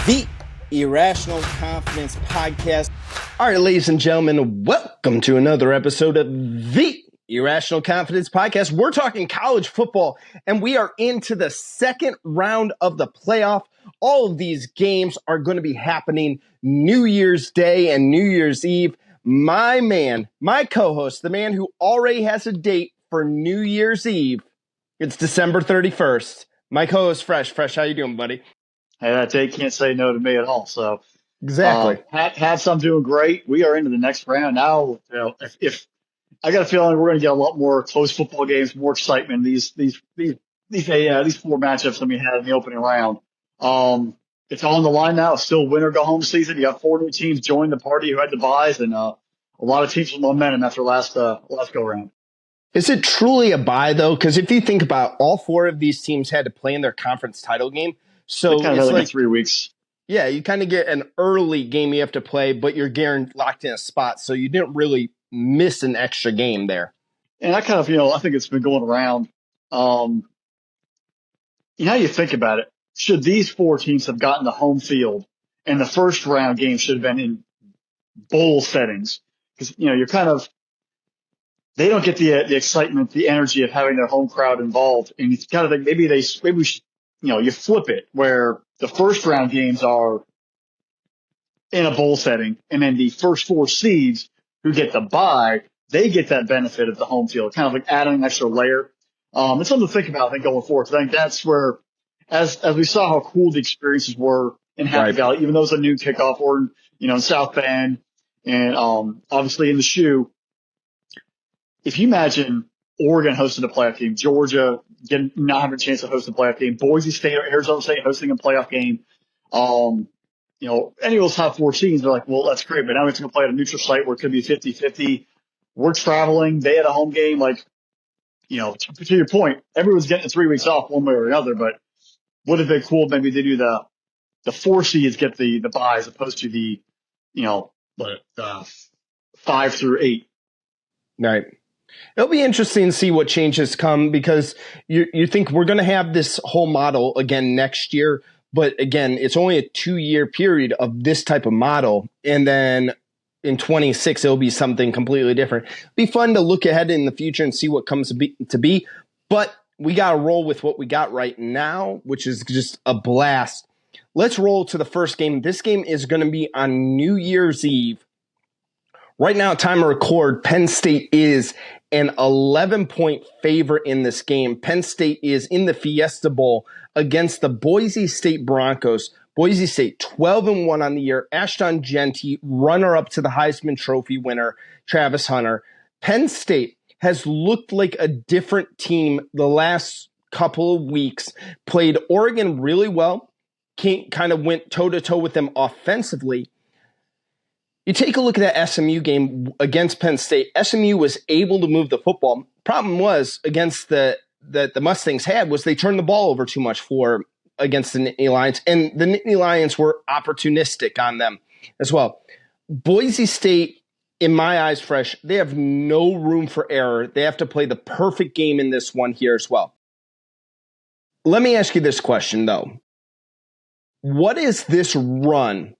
The Irrational Confidence Podcast. All right, ladies and gentlemen, welcome to another episode of The Irrational Confidence Podcast. We're talking college football, and we are into the second round of the playoff. All of these games are going to be happening New Year's Day and New Year's Eve. My man, my co-host, the man who already has a date for New Year's Eve, it's December 31st. My co-host, Fresh. Fresh, how you doing, buddy? Hey, that date can't say no to me at all. So Exactly. Hats, I'm doing great. We are into the next round now. You know, if I got a feeling we're going to get a lot more close football games, more excitement. These four matchups that we had in the opening round. It's all on the line now. It's still win or go home season. You got 4 new teams join the party who had the buys, and a lot of teams with momentum after last go round. Is it truly a bye though? Because if you think about, all 4 of these teams had to play in their conference title game. So kind of like 3 weeks. Yeah, you kind of get an early game you have to play, but you're guaranteed locked in a spot. So you didn't really miss an extra game there. And I kind of, I think it's been going around. How you think about it, should these 4 teams have gotten the home field and the first round game should have been in bowl settings? Because, you're kind of, they don't get the excitement, the energy of having their home crowd involved. And you kind of think maybe we should, you flip it where the first round games are in a bowl setting, and then the first 4 seeds who get the bye, they get that benefit of the home field, kind of like adding an extra layer. It's something to think about, I think, going forward. I think that's where, as we saw how cool the experiences were in Happy Valley, even though it's a new kickoff, or in South Bend, and obviously in the shoe. If you imagine Oregon hosting a playoff game, Georgia not having a chance to host a playoff game, Boise State or Arizona State hosting a playoff game, any of those top 4 teams, they're like, well, that's great, but now we have to go play at a neutral site where it could be 50-50. We're traveling. They had a home game. Like, to your point, everyone's getting 3 weeks off one way or another, but would have been cool. Maybe they do the 4 seeds get the bye as opposed to the 5 through 8. Right. It'll be interesting to see what changes come, because you think we're going to have this whole model again next year. But again, it's only a 2-year period of this type of model. And then in 26, it'll be something completely different. It'll be fun to look ahead in the future and see what comes to be. But we got to roll with what we got right now, which is just a blast. Let's roll to the first game. This game is going to be on New Year's Eve. Right now, time to record, Penn State is an 11-point favorite in this game. Penn State is in the Fiesta Bowl against the Boise State Broncos. Boise State 12-1 on the year. Ashton Jeanty, runner-up to the Heisman Trophy winner, Travis Hunter. Penn State has looked like a different team the last couple of weeks. Played Oregon really well. Kind of went toe-to-toe with them offensively. You take a look at that SMU game against Penn State. SMU was able to move the football. Problem was, against the Mustangs had, was they turned the ball over too much against the Nittany Lions, and the Nittany Lions were opportunistic on them as well. Boise State, in my eyes, Fresh, they have no room for error. They have to play the perfect game in this one here as well. Let me ask you this question, though. What is this run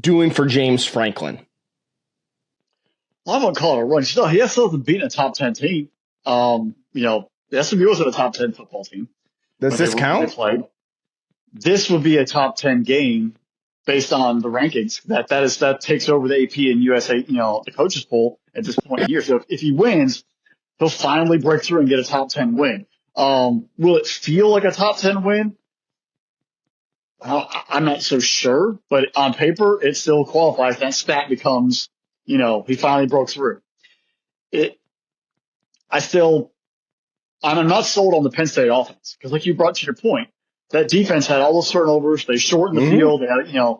doing for James Franklin? Well, I'm going to call it a run. He hasn't beaten a top 10 team. The SMU wasn't a top 10 football team. Does this count? This would be a top 10 game based on the rankings. That takes over the AP and USA, the coaches poll at this point in the year. So if he wins, he'll finally break through and get a top 10 win. Will it feel like a top 10 win? I'm not so sure, but on paper, it still qualifies. That stat becomes, he finally broke through. I'm not sold on the Penn State offense, because like you brought to your point, that defense had all those turnovers. They shortened the field. They had,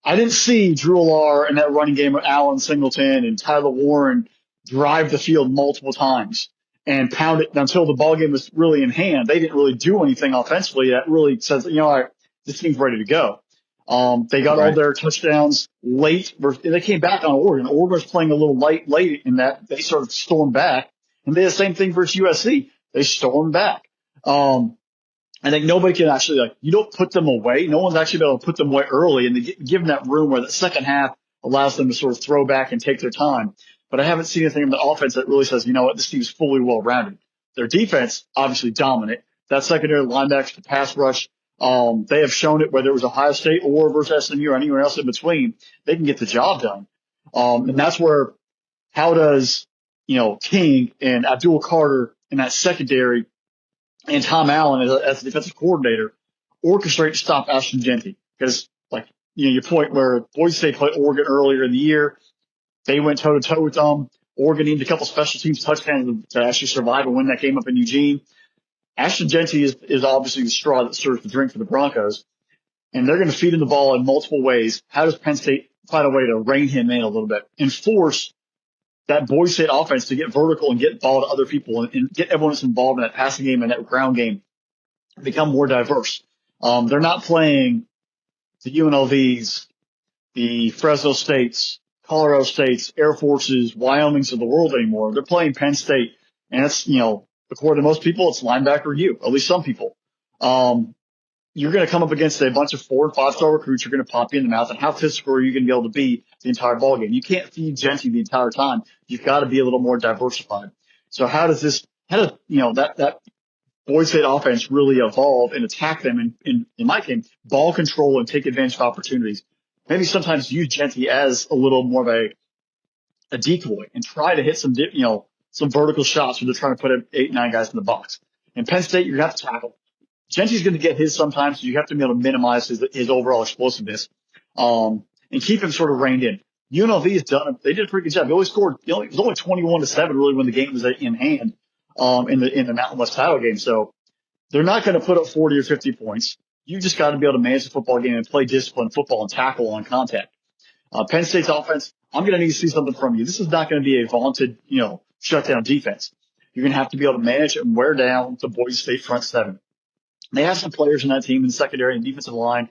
I didn't see Drew Allar and that running game with Allen Singleton and Tyler Warren drive the field multiple times and pound it until the ball game was really in hand. They didn't really do anything offensively that really says, this team's ready to go. They got all their touchdowns late. They came back on Oregon. Oregon was playing a little late in that they sort of stormed back. And they did the same thing versus USC. They stormed back. I think nobody can actually, you don't put them away. No one's actually been able to put them away early and give them that room where the second half allows them to sort of throw back and take their time. But I haven't seen anything in the offense that really says, you know what, this team's fully well-rounded. Their defense, obviously dominant. That secondary linebacker, the pass rush, they have shown it, whether it was Ohio State or versus SMU or anywhere else in between, they can get the job done. And that's where, how does, King and Abdul Carter in that secondary and Tom Allen as the defensive coordinator orchestrate to stop Ashton Jeanty? Because, your point where Boise State played Oregon earlier in the year, they went toe-to-toe with them. Oregon needed a couple special teams touchdowns to actually survive and win that game up in Eugene. Ashton Jeanty is obviously the straw that serves the drink for the Broncos, and they're going to feed him the ball in multiple ways. How does Penn State find a way to rein him in a little bit and force that Boise State offense to get vertical and get the ball to other people and get everyone that's involved in that passing game and that ground game and become more diverse? They're not playing the UNLVs, the Fresno States, Colorado States, Air Forces, Wyomings of the world anymore. They're playing Penn State, and it's, according to most people, it's linebacker you, at least some people. You're going to come up against a bunch of 4- and 5-star recruits. You're going to pop you in the mouth. And how physical are you going to be able to be the entire ballgame? You can't feed Jeanty the entire time. You've got to be a little more diversified. So how does that Boise State offense really evolve and attack them in my opinion, ball control and take advantage of opportunities? Maybe sometimes use Jeanty as a little more of a decoy and try to hit some vertical shots where they're trying to put 8, 9 guys in the box. In Penn State, you're going to have to tackle. Jeanty's going to get his sometimes, so you have to be able to minimize his overall explosiveness, and keep him sort of reined in. UNLV has done it. They did a pretty good job. They only scored, it was only 21-7 really when the game was in hand, in the Mountain West title game. So they're not going to put up 40 or 50 points. You just got to be able to manage the football game and play disciplined football and tackle on contact. Penn State's offense, I'm going to need to see something from you. This is not going to be a vaunted, shutdown defense. You're going to have to be able to manage it and wear down the Boise State front seven. They have some players in that team in the secondary and defensive line,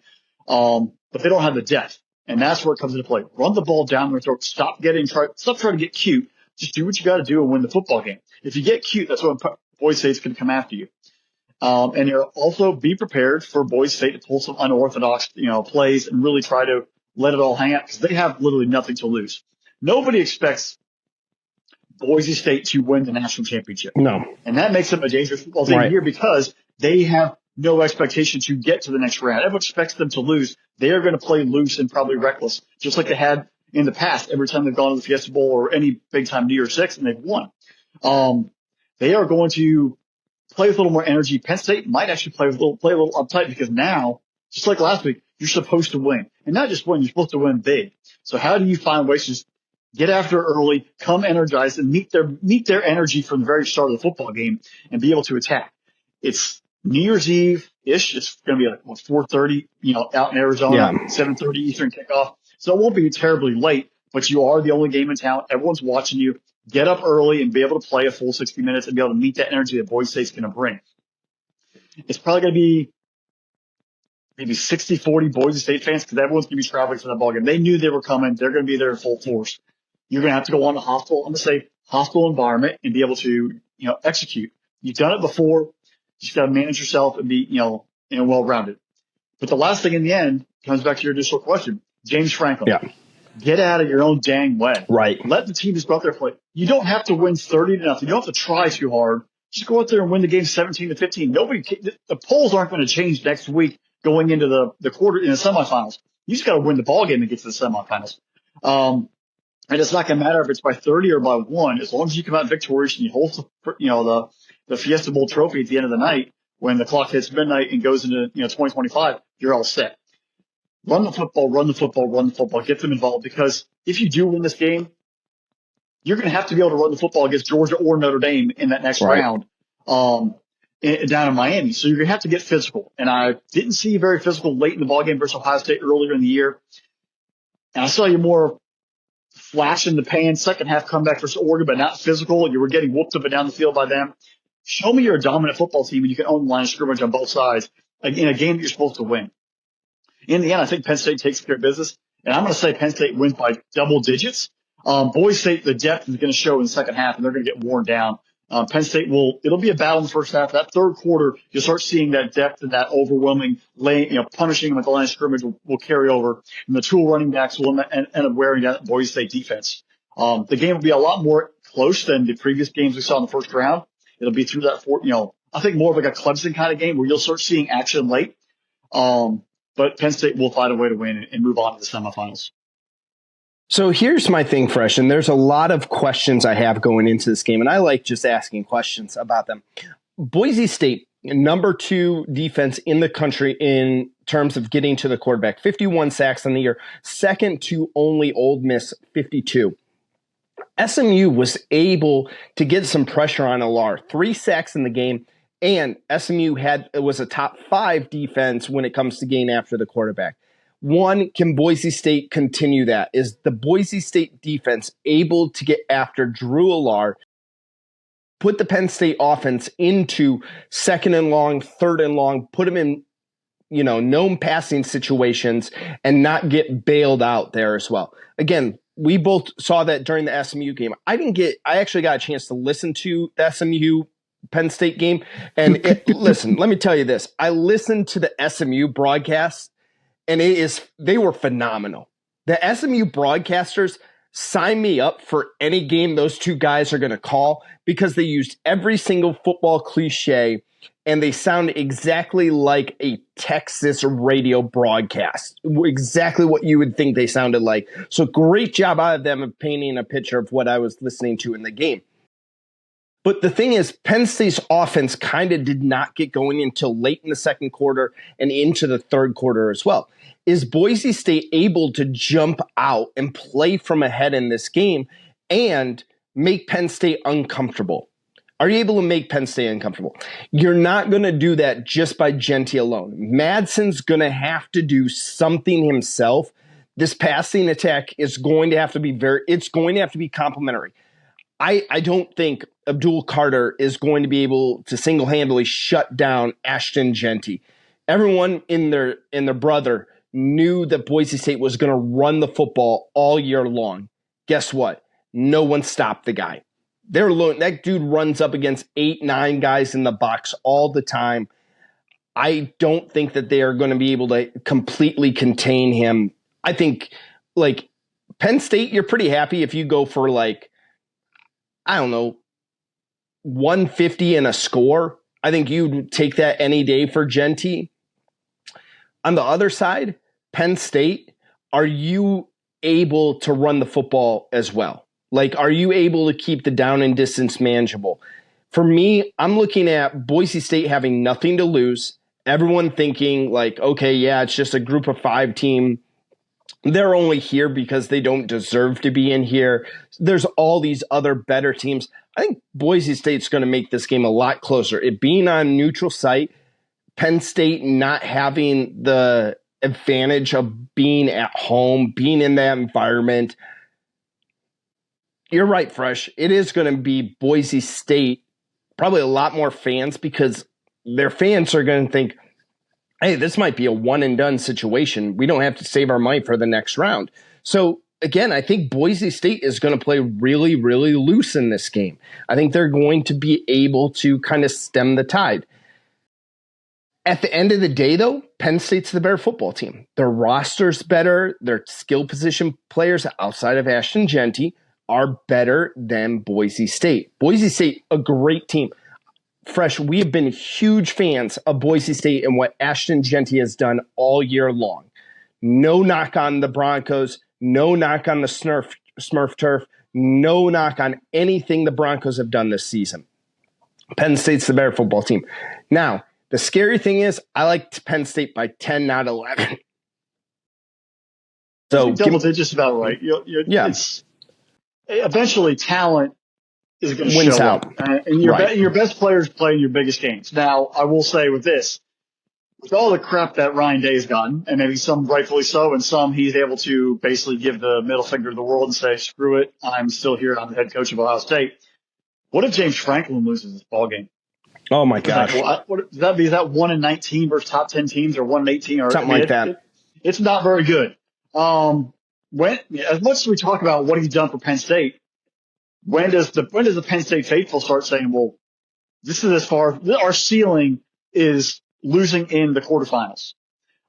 but they don't have the depth. And that's where it comes into play. Run the ball down their throat. Stop trying to get cute. Just do what you got to do and win the football game. If you get cute, that's when Boise State's going to come after you. And you'll also be prepared for Boise State to pull some unorthodox, plays and really try to let it all hang out because they have literally nothing to lose. Nobody expects Boise State to win the national championship. No. And that makes them a dangerous football team here because they have no expectation to get to the next round. Everyone expects them to lose. They are going to play loose and probably reckless, just like they had in the past every time they've gone to the Fiesta Bowl or any big-time New Year's Six and they've won. They are going to play with a little more energy. Penn State might actually play a little uptight because now, just like last week, you're supposed to win. And not just win, you're supposed to win big. So how do you find ways to just get after it early, come energized, and meet their energy from the very start of the football game and be able to attack? It's New Year's Eve-ish. It's going to be like 4:30, out in Arizona, 7:30 Eastern kickoff. So it won't be terribly late, but you are the only game in town. Everyone's watching you. Get up early and be able to play a full 60 minutes and be able to meet that energy that Boise State's going to bring. It's probably going to be maybe 60-40 Boise State fans because everyone's going to be traveling for that ballgame. They knew they were coming. They're going to be there in full force. You're going to have to go on a hostile environment and be able to, execute. You've done it before. You just got to manage yourself and be, well-rounded. But the last thing in the end comes back to your initial question. James Franklin. Yeah. Get out of your own dang way. Right. Let the team just go out there and play. You don't have to win 30-0. You don't have to try too hard. Just go out there and win the game 17-15. The polls aren't going to change next week going into the quarter in the semifinals. You just got to win the ball game and get to the semifinals. And it's not going to matter if it's by 30 or by 1, as long as you come out victorious and you hold, the Fiesta Bowl trophy at the end of the night when the clock hits midnight and goes into, 2025, you're all set. Run the football, get them involved, because if you do win this game, you're going to have to be able to run the football against Georgia or Notre Dame in that next round down in Miami. So you're going to have to get physical. And I didn't see you very physical late in the ballgame versus Ohio State earlier in the year. And I saw you more flash in the pan, second half comeback versus Oregon, but not physical. You were getting whooped up and down the field by them. Show me you're a dominant football team and you can own the line of scrimmage on both sides in a game that you're supposed to win. In the end, I think Penn State takes care of business, and I'm going to say Penn State wins by double digits. Boise State, the depth is going to show in the second half, and they're going to get worn down. Penn State it'll be a battle in the first half. That third quarter, you'll start seeing that depth and that overwhelming punishing them at the line of scrimmage will carry over. And the tool running backs will end up wearing that Boise State defense. The game will be a lot more close than the previous games we saw in the first round. It'll be through that I think more of like a Clemson kind of game where you'll start seeing action late. But Penn State will find a way to win and move on to the semifinals. So here's my thing, Fresh, and there's a lot of questions I have going into this game, and I like just asking questions about them. Boise State, number 2 defense in the country in terms of getting to the quarterback, 51 sacks in the year, second to only Ole Miss, 52. SMU was able to get some pressure on Alar, 3 sacks in the game, and SMU was a top 5 defense when it comes to getting after the quarterback. One, can Boise State continue that? Is the Boise State defense able to get after Drew Alar, put the Penn State offense into second and long, third and long, put them in, known passing situations and not get bailed out there as well? Again, we both saw that during the SMU game. I actually got a chance to listen to the SMU Penn State game. And listen, let me tell you this. I listened to the SMU broadcast, and they were phenomenal. The SMU broadcasters sign me up for any game those two guys are going to call because they used every single football cliche, and they sound exactly like a Texas radio broadcast, exactly what you would think they sounded like. So great job out of them of painting a picture of what I was listening to in the game. But the thing is, Penn State's offense kind of did not get going until late in the second quarter and into the third quarter as well. Is Boise State able to jump out and play from ahead in this game and make Penn State uncomfortable? Are you able to make Penn State uncomfortable? You're not going to do that just by Genty alone. Madsen's going to have to do something himself. This passing attack is going to have to be complementary. I don't think Abdul Carter is going to be able to single-handedly shut down Ashton Genty. Everyone in their brother knew that Boise State was going to run the football all year long. Guess what? No one stopped the guy. That dude runs up against 8-9 guys in the box all the time. I don't think that they are going to be able to completely contain him. I think, Penn State, you're pretty happy if you go for 150 and a score. I think you'd take that any day for Genty. On the other side, Penn State, are you able to run the football as well? Are you able to keep the down and distance manageable? For me, I'm looking at Boise State having nothing to lose. Everyone thinking okay, yeah, it's just a group of 5 team. They're only here because they don't deserve to be in here. There's all these other better teams. I think Boise State's going to make this game a lot closer. It being on neutral site, Penn State not having the advantage of being at home, being in that environment. You're right, Fresh. It is going to be Boise State, probably a lot more fans because their fans are going to think, hey, this might be a one-and-done situation. We don't have to save our money for the next round. So, again, I think Boise State is going to play really, really loose in this game. I think they're going to be able to kind of stem the tide. At the end of the day, though, Penn State's the better football team. Their roster's better. Their skill position players outside of Ashton Genty are better than Boise State. Boise State, a great team. Fresh, we have been huge fans of Boise State and what Ashton Genty has done all year long. No knock on the Broncos, no knock on the Smurf turf, no knock on anything the Broncos have done this season. Penn State's the better football team. Now, the scary thing is I like Penn State by 10, not 11. So double digits about right. Yeah. Eventually, talent is going to wins show out. up. And your best players play in your biggest games. Now, I will say with this, with all the crap that Ryan Day's gotten, and maybe some rightfully so, and some he's able to basically give the middle finger to the world and say, screw it, I'm still here, I'm the head coach of Ohio State. What if James Franklin loses this ball game? Oh, my gosh. Does that be 1-19 versus top 10 teams or 1-18? Or something like that. It's not very good. As much as we talk about what he's done for Penn State, when does the Penn State faithful start saying, well, this is as far, our ceiling is losing in the quarterfinals.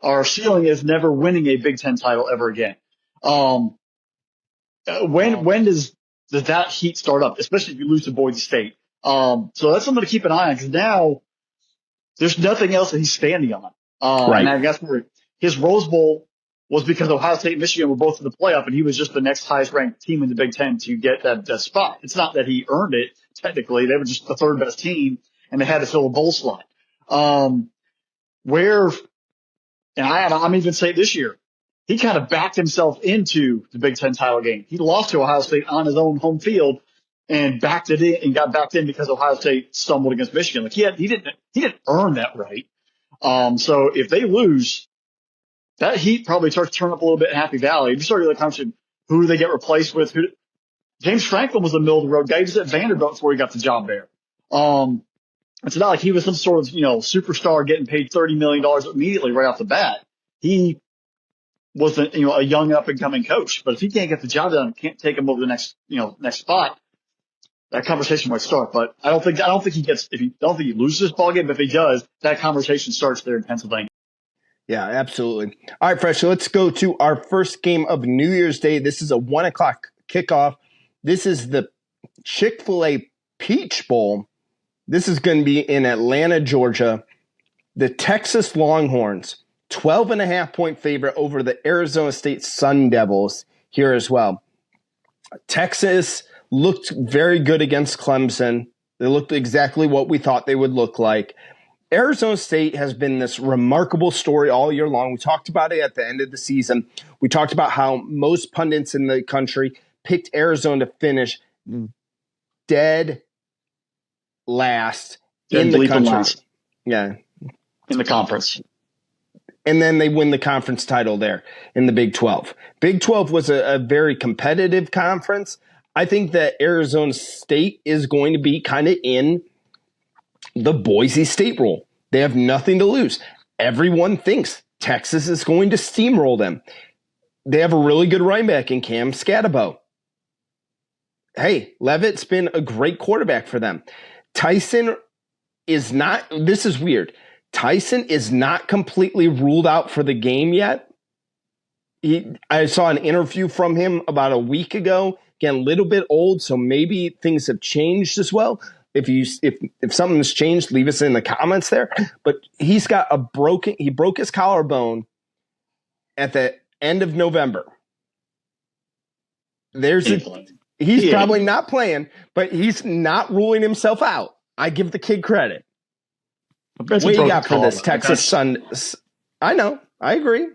Our ceiling is never winning a Big Ten title ever again. When does that heat start up, especially if you lose to Boise State? So that's something to keep an eye on, because now there's nothing else that he's standing on. Right. And I guess his Rose Bowl was because Ohio State and Michigan were both in the playoff, and he was just the next highest ranked team in the Big Ten to get that spot. It's not that he earned it, technically. They were just the third best team, and they had to fill a bowl slot. I'm even saying this year, he kind of backed himself into the Big Ten title game. He lost to Ohio State on his own home field and backed it in and got backed in because Ohio State stumbled against Michigan. Like he didn't earn that right. So if they lose, that heat probably starts to turn up a little bit in Happy Valley. You start to conversation, who do they get replaced with? James Franklin was a middle of the road guy. He was at Vanderbilt before he got the job there. It's not like he was some sort of, superstar getting paid $30 million immediately right off the bat. He was a young up and coming coach, but if he can't get the job done, can't take him over the next spot, that conversation might start. But I don't think he loses this ball game, but if he does, that conversation starts there in Pennsylvania. Yeah, absolutely. All right, Fresh, so let's go to our first game of New Year's Day. This is a 1:00 kickoff. This is the Chick-fil-A Peach Bowl. This is going to be in Atlanta, Georgia. The Texas Longhorns, 12.5-point favorite over the Arizona State Sun Devils here as well. Texas looked very good against Clemson. They looked exactly what we thought they would look like. Arizona State has been this remarkable story all year long. We talked about it at the end of the season. We talked about how most pundits in the country picked Arizona to finish dead last in the country. Yeah. In the conference. And then they win the conference title there in the Big 12. Big 12 was a very competitive conference. I think that Arizona State is going to be kind of in the Boise State role. They have nothing to lose. Everyone thinks Texas is going to steamroll them. They have a really good running back in Cam Scatabo. Hey, Levitt's been a great quarterback for them. Tyson is not – this is weird. Tyson is not completely ruled out for the game yet. I saw an interview from him about a week ago. Again, a little bit old, so maybe things have changed as well. If something has changed, leave us in the comments there. But he's got he broke his collarbone at the end of November. He's probably not playing, but he's not ruling himself out. I give the kid credit. What do you got for this Texas Sun? I know. I agree.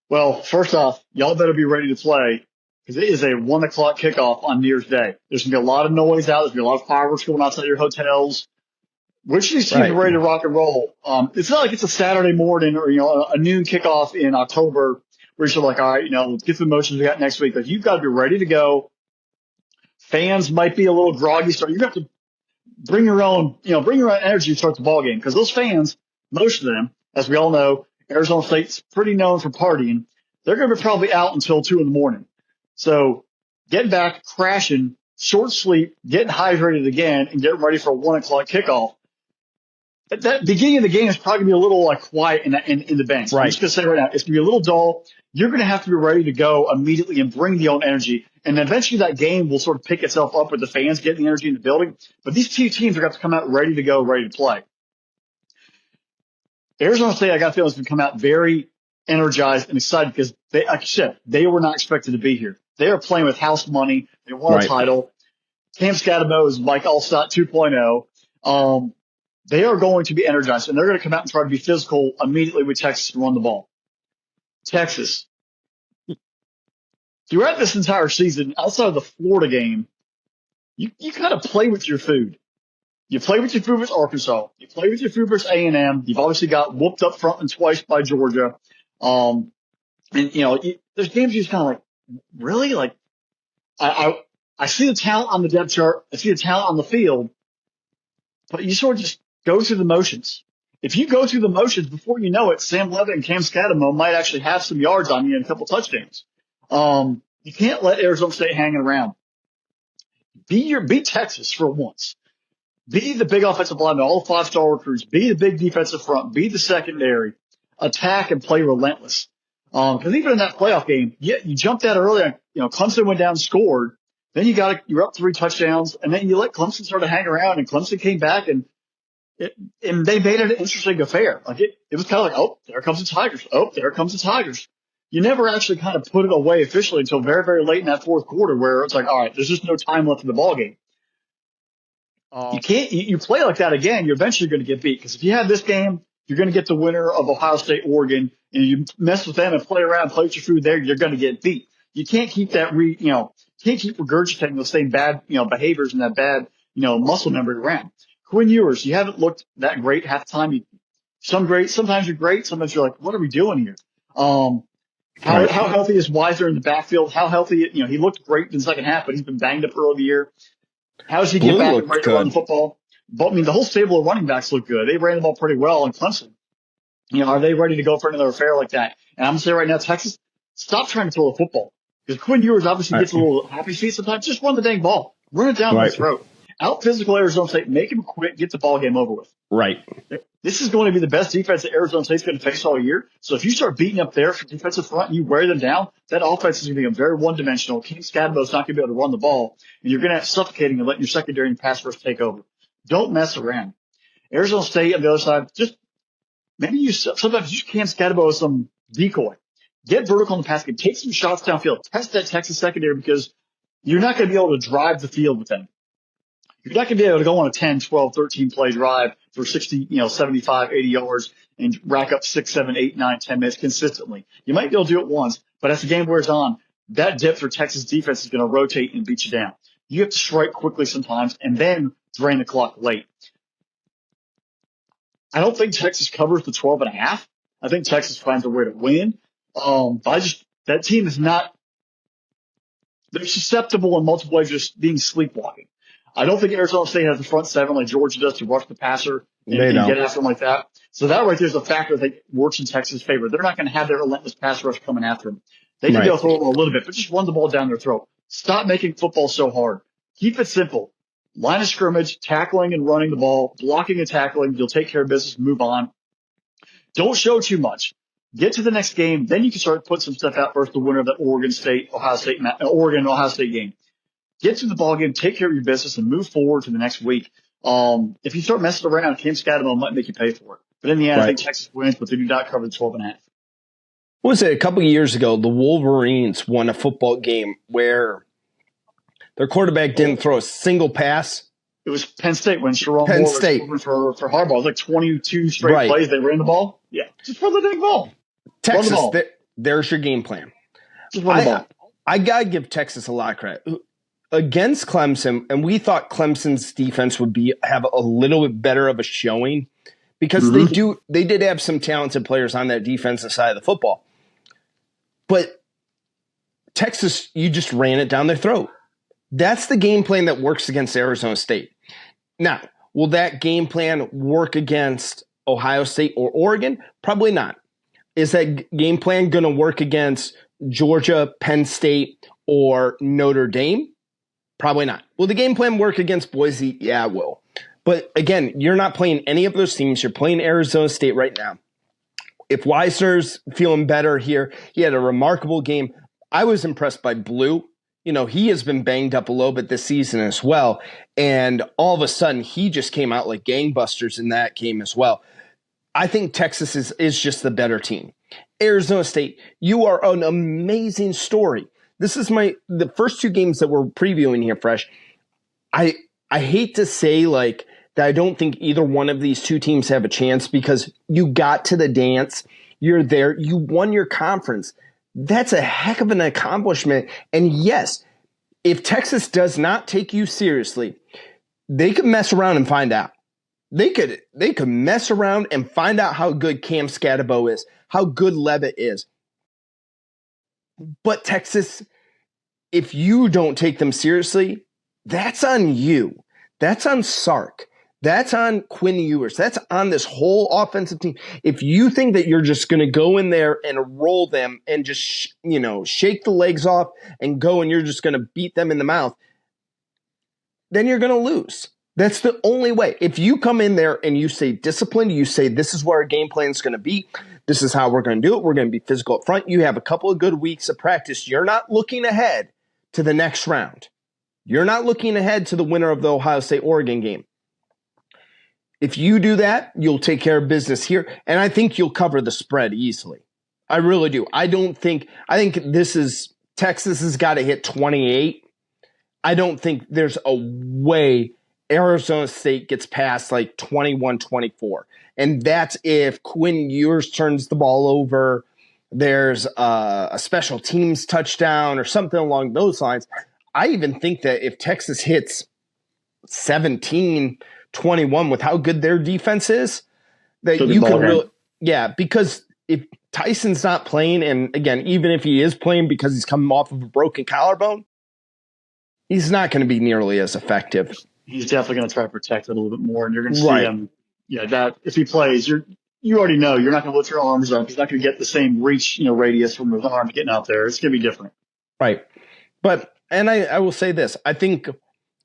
Well, first off, y'all better be ready to play because it is a 1:00 kickoff on New Year's Day. There's going to be a lot of noise out. There's going to be a lot of fireworks going outside your hotels. Which of these teams are ready to rock and roll? It's not like it's a Saturday morning or, a noon kickoff in October where you're like, all right, let's get the motions we got next week. But you've got to be ready to go. Fans might be a little groggy, so you have to bring your own energy to start the ball game because those fans, most of them, as we all know, Arizona State's pretty known for partying. They're going to be probably out until 2 a.m. So getting back, crashing, short sleep, getting hydrated again, and getting ready for a 1:00 kickoff. At that beginning of the game is probably going to be a little quiet in the banks. Right. I'm just going to say right now, it's going to be a little dull. You're going to have to be ready to go immediately and bring your own energy. And eventually that game will sort of pick itself up with the fans getting the energy in the building. But these two teams are going to come out ready to go, ready to play. Arizona State, I got a feeling, is going to come out very energized and excited because they, like I said, they were not expected to be here. They are playing with house money. They won a title. Cam Scatabo is Mike Allstott 2.0. They are going to be energized, and they're going to come out and try to be physical immediately with Texas and run the ball. Texas. Throughout this entire season, outside of the Florida game, you kind of play with your food. You play with your food with Arkansas. You play with your food versus A&M. You've obviously got whooped up front and twice by Georgia. And, there's games you're just kind of like, really? Like, I see the talent on the depth chart. I see the talent on the field. But you sort of just go through the motions. If you go through the motions, before you know it, Sam Levitt and Cam Scatamo might actually have some yards on you and a couple touchdowns. You can't let Arizona State hanging around. Beat Texas for once. Be the big offensive lineman, all 5-star recruits. Be the big defensive front. Be the secondary. Attack and play relentless. Because even in that playoff game, you jumped out early. Clemson went down and scored. Then you're up 3 touchdowns, and then you let Clemson sort of hang around, and Clemson came back and they made it an interesting affair. Like it was kind of like, oh, there comes the Tigers. Oh, there comes the Tigers. You never actually kind of put it away officially until very, very late in that fourth quarter, where it's like, all right, there's just no time left in the ball game. You play like that again, you're eventually going to get beat. Because if you have this game, you're going to get the winner of Ohio State, Oregon, and you mess with them and play around, play with your food there, you're going to get beat. You can't keep can't keep regurgitating those same bad, behaviors and that bad, muscle memory around. Quinn Ewers, you haven't looked that great half the time. Sometimes you're great, sometimes you're like, what are we doing here? How healthy is Weiser in the backfield? How healthy, he looked great in the second half, but he's been banged up early in the year. How does he get back and ready to run the football? But the whole stable of running backs look good. They ran the ball pretty well in Clemson. Are they ready to go for another affair like that? And I'm going to say right now, Texas, stop trying to throw the football. Because Quinn Ewers obviously gets a little happy feet sometimes. Just run the dang ball. Run it down his throat. Out physical Arizona State. Make him quit. Get the ball game over with. Right. This is going to be the best defense that Arizona State's going to face all year. So if you start beating up their defensive front and you wear them down, that offense is going to become very one-dimensional. King Scadbo's not going to be able to run the ball, and you're going to have suffocating and letting your secondary and pass rush take over. Don't mess around. Arizona State on the other side, sometimes you Cam Scadbo as some decoy. Get vertical in the pass game. Take some shots downfield. Test that Texas secondary because you're not going to be able to drive the field with them. You're not going to be able to go on a 10, 12, 13 play drive for 60, 75, 80 yards and rack up 6, 7, 8, 9, 10 minutes consistently. You might be able to do it once, but as the game wears on, that depth for Texas defense is going to rotate and beat you down. You have to strike quickly sometimes and then drain the clock late. I don't think Texas covers the 12.5. I think Texas finds a way to win. That team is not, they're susceptible in multiple ways just being sleepwalking. I don't think Arizona State has the front seven like Georgia does to rush the passer and get after them like that. So that right there is a factor that works in Texas' favor. They're not going to have their relentless pass rush coming after them. They can be able to throw it a little bit, but just run the ball down their throat. Stop making football so hard. Keep it simple. Line of scrimmage, tackling and running the ball, blocking and tackling. You'll take care of business and move on. Don't show too much. Get to the next game. Then you can start putting some stuff out versus the winner of the Oregon Ohio State game. Get to the ball game, take care of your business, and move forward to the next week. If you start messing around, Cam Scadbo might make you pay for it. But in the end, I think Texas wins, but they do not cover the 12.5. What was it? A couple of years ago, the Wolverines won a football game where their quarterback didn't throw a single pass. It was Penn State when Sharon Moore was moving for Harbaugh. It was like 22 straight plays. They ran the ball. Yeah, just run the dang ball. Texas, there's your game plan. Just run the ball. I got to give Texas a lot of credit. Against Clemson, and we thought Clemson's defense would have a little bit better of a showing because they did have some talented players on that defensive side of the football. But Texas, you just ran it down their throat. That's the game plan that works against Arizona State. Now, will that game plan work against Ohio State or Oregon? Probably not. Is that game plan going to work against Georgia, Penn State, or Notre Dame? Probably not. Will the game plan work against Boise? Yeah, it will. But again, you're not playing any of those teams. You're playing Arizona State right now. If Weiser's feeling better here, he had a remarkable game. I was impressed by Blue. He has been banged up a little bit this season as well. And all of a sudden, he just came out like gangbusters in that game as well. I think Texas is just the better team. Arizona State, you are an amazing story. This is the first 2 games that we're previewing here, Fresh. I hate to say that I don't think either one of these 2 teams have a chance because you got to the dance. You're there. You won your conference. That's a heck of an accomplishment. And yes, if Texas does not take you seriously, they could mess around and find out. They could mess around and find out how good Cam Scadabo is, how good Levitt is. But Texas, if you don't take them seriously, that's on you. That's on Sark. That's on Quinn Ewers. That's on this whole offensive team. If you think that you're just going to go in there and roll them and just, shake the legs off and go and you're just going to beat them in the mouth, then you're going to lose. That's the only way. If you come in there and you say disciplined, you say this is where our game plan is going to be, this is how we're going to do it, we're going to be physical up front, you have a couple of good weeks of practice, you're not looking ahead to the next round. You're not looking ahead to the winner of the Ohio State-Oregon game. If you do that, you'll take care of business here, and I think you'll cover the spread easily. I really do. I think Texas has got to hit 28. I don't think there's a way Arizona State gets past like 21-24. And that's if Quinn Ewers turns the ball over, there's a special teams touchdown or something along those lines. I even think that if Texas hits 17-21 with how good their defense is, that you can really, because if Tyson's not playing, and again, even if he is playing because he's coming off of a broken collarbone, he's not going to be nearly as effective. He's definitely going to try to protect it a little bit more, and you're going to see him. Yeah, that if he plays, you already know you're not going to lift your arms up. He's not going to get the same reach, radius from his arms getting out there. It's going to be different. Right. But, and I will say this, I think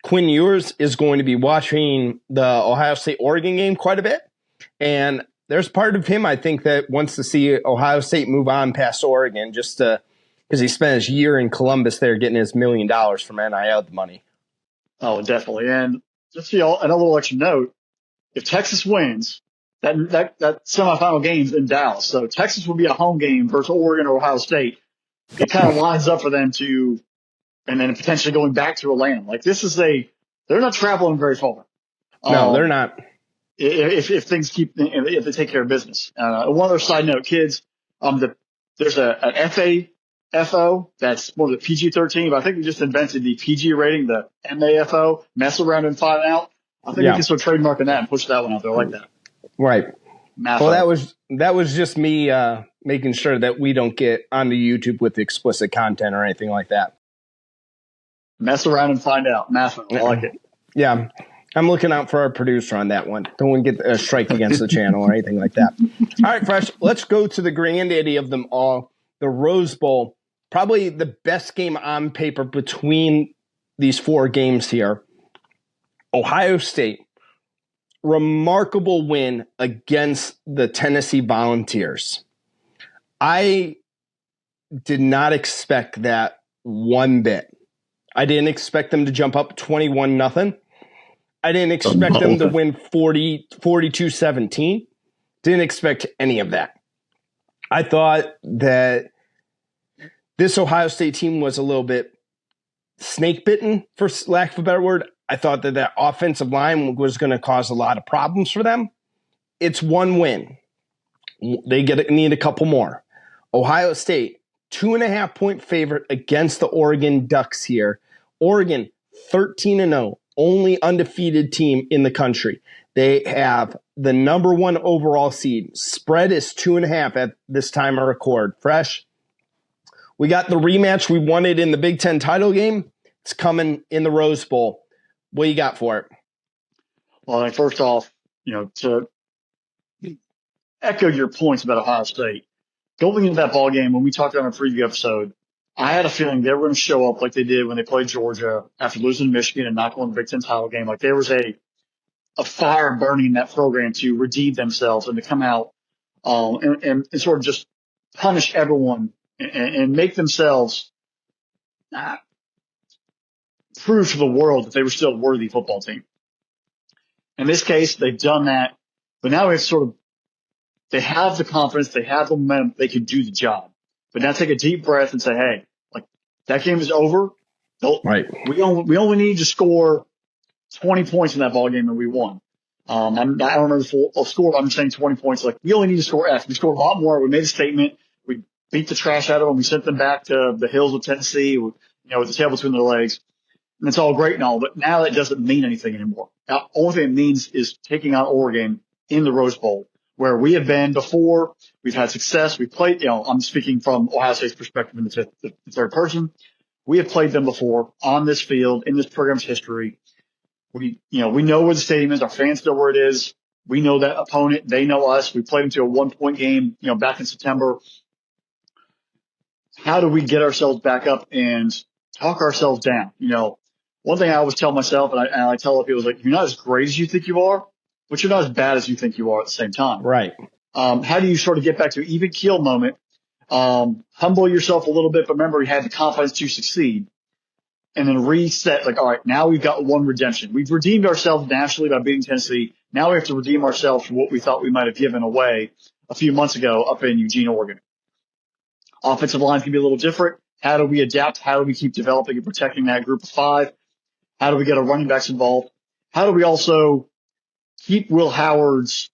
Quinn Ewers is going to be watching the Ohio State-Oregon game quite a bit. And there's part of him, I think, that wants to see Ohio State move on past Oregon just because he spent his year in Columbus there getting his $1 million from NIL money. Oh, definitely. And just another little extra note, if Texas wins, that semifinal game's in Dallas. So Texas will be a home game versus Oregon or Ohio State. It kind of lines up for them to, and then potentially going back to Atlanta. Like they're not traveling very far. No, they're not. If things if they take care of business. One other side note, kids, there's an FAFO that's more of the PG-13, but I think we just invented the PG rating, the MAFO, mess around and find out. I think we can start trademarking that and push that one out there like that. Right. Math well, that was just me making sure that we don't get onto YouTube with explicit content or anything like that. Mess around and find out. Math, I like it. Yeah. I'm looking out for our producer on that one. Don't want to get a strike against the channel or anything like that. All right, Fresh, let's go to the granddaddy of them all, the Rose Bowl. Probably the best game on paper between these four games here. Ohio State, remarkable win against the Tennessee Volunteers. I did not expect that one bit. I didn't expect them to jump up 21-0. I didn't expect them to win 42-17. Didn't expect any of that. I thought that this Ohio State team was a little bit snake bitten, for lack of a better word. I thought that offensive line was going to cause a lot of problems for them. It's one win. They need a couple more. Ohio State, 2.5-point favorite against the Oregon Ducks here. Oregon, 13-0, only undefeated team in the country. They have the number one overall seed. Spread is 2.5 at this time of record. Fresh. We got the rematch we wanted in the Big Ten title game. It's coming in the Rose Bowl. What you got for it? Well, first off, to echo your points about Ohio State, going into that ball game, when we talked on a preview episode, I had a feeling they were going to show up like they did when they played Georgia after losing to Michigan and not going to the Big Ten title game. Like there was a fire burning in that program to redeem themselves and to come out and sort of just punish everyone and make themselves prove to the world that they were still a worthy football team. In this case, they've done that, but now it's they have the confidence, they have the momentum, they can do the job. But now take a deep breath and say, hey, like that game is over. Right. We only need to score 20 points in that ball game and we won. I don't know the full score, but I'm just saying 20 points. Like we only need to score F. We scored a lot more. We made a statement. We beat the trash out of them. We sent them back to the hills of Tennessee, with the tail between their legs. And it's all great and all, but now that doesn't mean anything anymore. Now, only thing it means is taking on Oregon in the Rose Bowl, where we have been before. We've had success. We've played, I'm speaking from Ohio State's perspective in the third person. We have played them before on this field, in this program's history. We know where the stadium is. Our fans know where it is. We know that opponent. They know us. We played them to a 1-point game, back in September. How do we get ourselves back up and talk ourselves down? one thing I always tell myself, and I tell other people, is like, you're not as great as you think you are, but you're not as bad as you think you are at the same time. Right. How do you sort of get back to an even keel moment, humble yourself a little bit, but remember you had the confidence to succeed, and then reset, like, all right, now we've got one redemption. We've redeemed ourselves nationally by beating Tennessee. Now we have to redeem ourselves for what we thought we might have given away a few months ago up in Eugene, Oregon. Offensive lines can be a little different. How do we adapt? How do we keep developing and protecting that group of five? How do we get our running backs involved? How do we also keep Will Howard's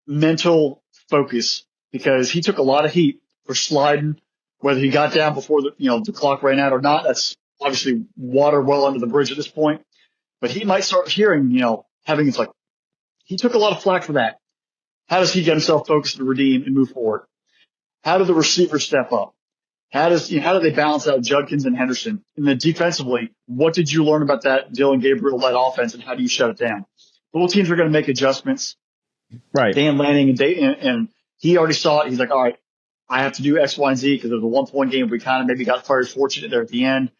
mental focus? Because he took a lot of heat for sliding, whether he got down before the clock ran out or not. That's obviously water well under the bridge at this point. But he might start hearing, having it's like, he took a lot of flack for that. How does he get himself focused and redeem and move forward? How do the receivers step up? How do they balance out Judkins and Henderson? And then defensively, what did you learn about that Dylan Gabriel-led offense, and how do you shut it down? Both teams are going to make adjustments. Right. Dan Lanning and he already saw it. He's like, all right, I have to do X, Y, and Z because it was a 1-point game. We kind of maybe got fired fortunate there at the end.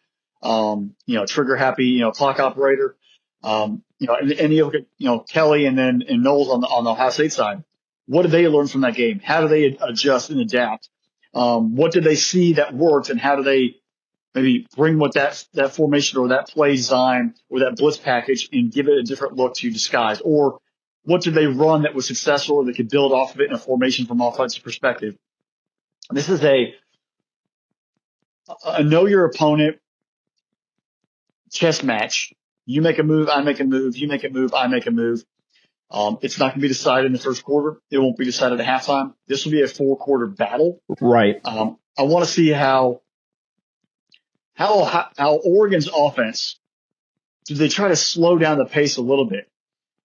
Trigger happy, clock operator. And you look at, Kelly and Knowles on the Ohio State side. What did they learn from that game? How do they adjust and adapt? What did they see that worked, and how do they maybe bring what that formation or that play design or that blitz package and give it a different look to disguise? Or what did they run that was successful or they could build off of it in a formation from offensive perspective? This is a know your opponent chess match. You make a move, I make a move. You make a move, I make a move. It's not going to be decided in the first quarter. It won't be decided at halftime. This will be a 4-quarter battle. Right. I want to see how Oregon's offense, do they try to slow down the pace a little bit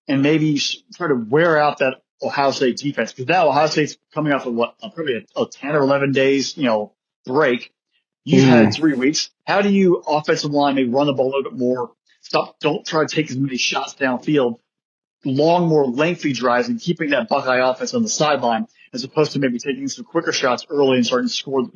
and maybe try to wear out that Ohio State defense? Because now Ohio State's coming off of probably a 10 or 11 days, break. You've had 3 weeks. How do you offensive line maybe run the ball a little bit more? Don't try to take as many shots downfield. Long, more lengthy drives and keeping that Buckeye offense on the sideline as opposed to maybe taking some quicker shots early and starting to score,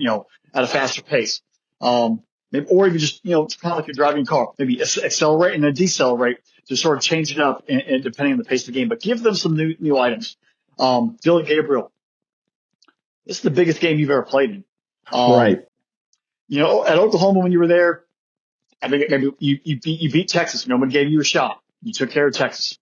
at a faster pace. Or even just, it's kind of like you're driving a car, maybe accelerate and then decelerate to sort of change it up and depending on the pace of the game, but give them some new items. Dylan Gabriel, this is the biggest game you've ever played in. Right. At Oklahoma when you were there, I think maybe you beat Texas. Nobody gave you a shot. You took care of Texas.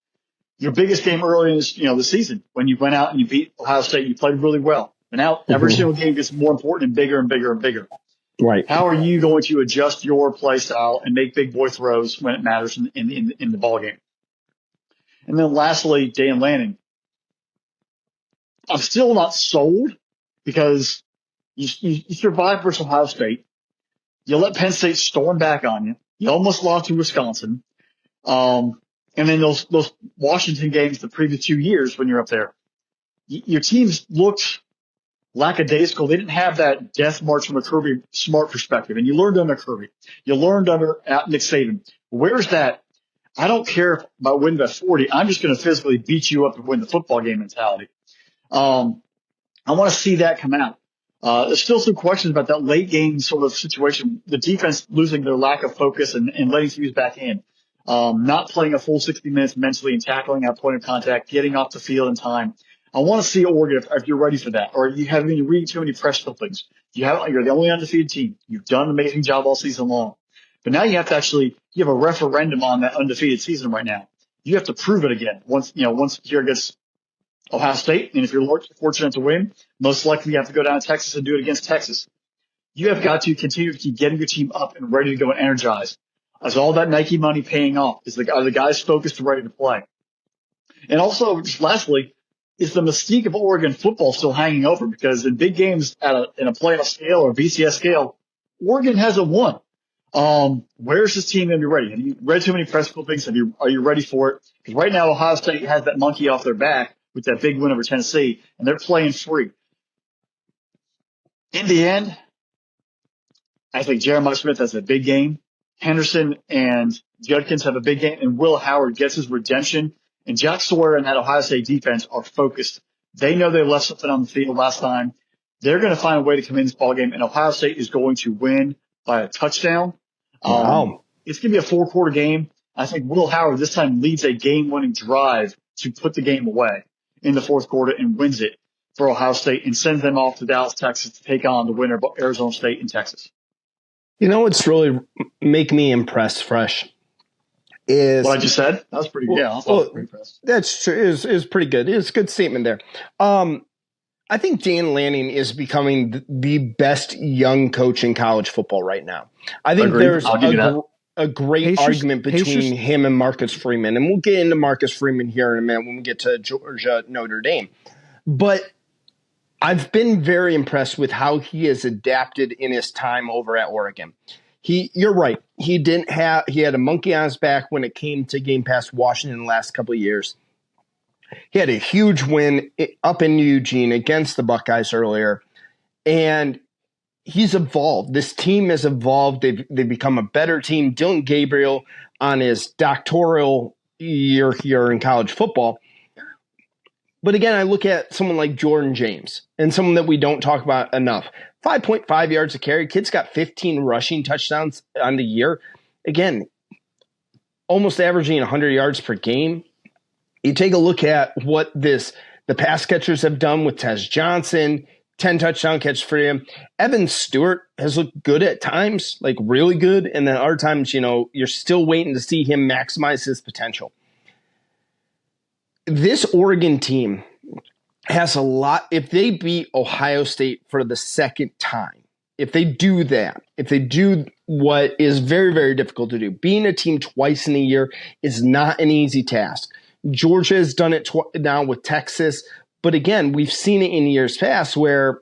Your biggest game early in the season, when you went out and you beat Ohio State, you played really well. But now every single game gets more important and bigger and bigger and bigger. Right. How are you going to adjust your play style and make big boy throws when it matters in the ball game? And then lastly, Dan Lanning. I'm still not sold because you survived versus Ohio State. You let Penn State storm back on you. You almost lost to Wisconsin. And then those Washington games the previous 2 years when you're up there, your teams looked lackadaisical. They didn't have that death march from a Kirby Smart perspective. And you learned under Kirby. You learned under Nick Saban. Where's that? I don't care about winning by 40. I'm just going to physically beat you up and win the football game mentality. I want to see that come out. There's still some questions about that late game sort of situation. The defense losing their lack of focus and letting teams back in. Not playing a full 60 minutes mentally and tackling at point of contact, getting off the field in time. I want to see Oregon if you're ready for that, or you haven't been reading too many press clippings. You're the only undefeated team. You've done an amazing job all season long, but now you have to you have a referendum on that undefeated season right now. You have to prove it again once here against Ohio State, and if you're fortunate to win, most likely you have to go down to Texas and do it against Texas. You have got to continue to keep getting your team up and ready to go and energized. Is all that Nike money paying off? Are the guys focused and ready to play? And also, just lastly, is the mystique of Oregon football still hanging over? Because in big games in a playoff scale or BCS scale, Oregon hasn't won. Where's this team going to be ready? Have you read too many press clippings? Are you ready for it? Because right now, Ohio State has that monkey off their back with that big win over Tennessee, and they're playing free. In the end, I think Jeremiah Smith has a big game. Henderson and Judkins have a big game, and Will Howard gets his redemption. And Jack Sawyer and that Ohio State defense are focused. They know they left something on the field last time. They're going to find a way to come in this ball game, and Ohio State is going to win by a touchdown. Wow. It's going to be a 4-quarter game. I think Will Howard this time leads a game-winning drive to put the game away in the fourth quarter and wins it for Ohio State and sends them off to Dallas, Texas to take on the winner of Arizona State and Texas. You know what's really make me impressed, Fresh, is what I just said. That was pretty good. Yeah, I was pretty impressed. That's true. Is pretty good. It's a good statement there. I think Dan Lanning is becoming the best young coach in college football right now. I think there's a great argument between him and Marcus Freeman, and we'll get into Marcus Freeman here in a minute when we get to Georgia, Notre Dame. But I've been very impressed with how he has adapted in his time over at Oregon. You're right. He had a monkey on his back when it came to game past Washington the last couple of years. He had a huge win up in Eugene against the Buckeyes earlier, and he's evolved. This team has evolved. They've become a better team. Dylan Gabriel on his doctoral year here in college football. But again, I look at someone like Jordan James and someone that we don't talk about enough. 5.5 yards a carry. Kid's got 15 rushing touchdowns on the year. Again, almost averaging 100 yards per game. You take a look at what the pass catchers have done with Tez Johnson, 10 touchdown catches for him. Evan Stewart has looked good at times, like really good. And then other times, you're still waiting to see him maximize his potential. This Oregon team has a lot. If they beat Ohio State for the second time, if they do that, if they do what is very, very difficult to do, being a team twice in a year is not an easy task. Georgia has done it now with Texas. But again, we've seen it in years past where,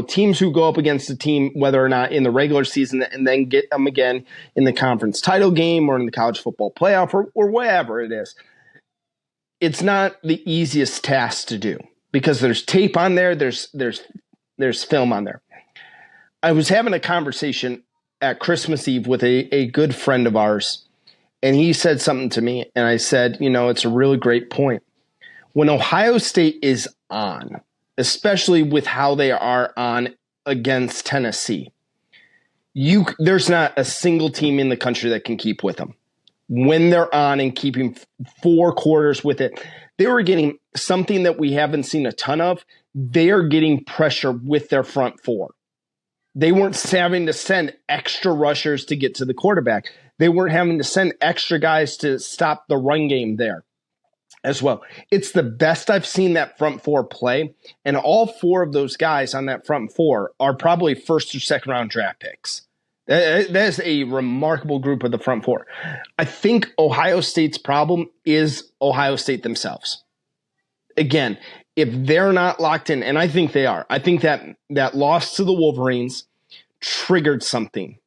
teams who go up against a team, whether or not in the regular season and then get them again in the conference title game or in the college football playoff or whatever it is, it's not the easiest task to do because there's tape on there. There's film on there. I was having a conversation at Christmas Eve with a good friend of ours, and he said something to me, and I said, it's a really great point. When Ohio State is on, especially with how they are on against Tennessee, there's not a single team in the country that can keep with them. When they're on and keeping 4 quarters with it, they were getting something that we haven't seen a ton of. They are getting pressure with their front 4. They weren't having to send extra rushers to get to the quarterback. They weren't having to send extra guys to stop the run game there as well. It's the best I've seen that front 4 play, and all 4 of those guys on that front 4 are probably first or second round draft picks. That is a remarkable group of the front 4. I think Ohio State's problem is Ohio State themselves. Again, if they're not locked in, and I think they are, I think that loss to the Wolverines triggered something.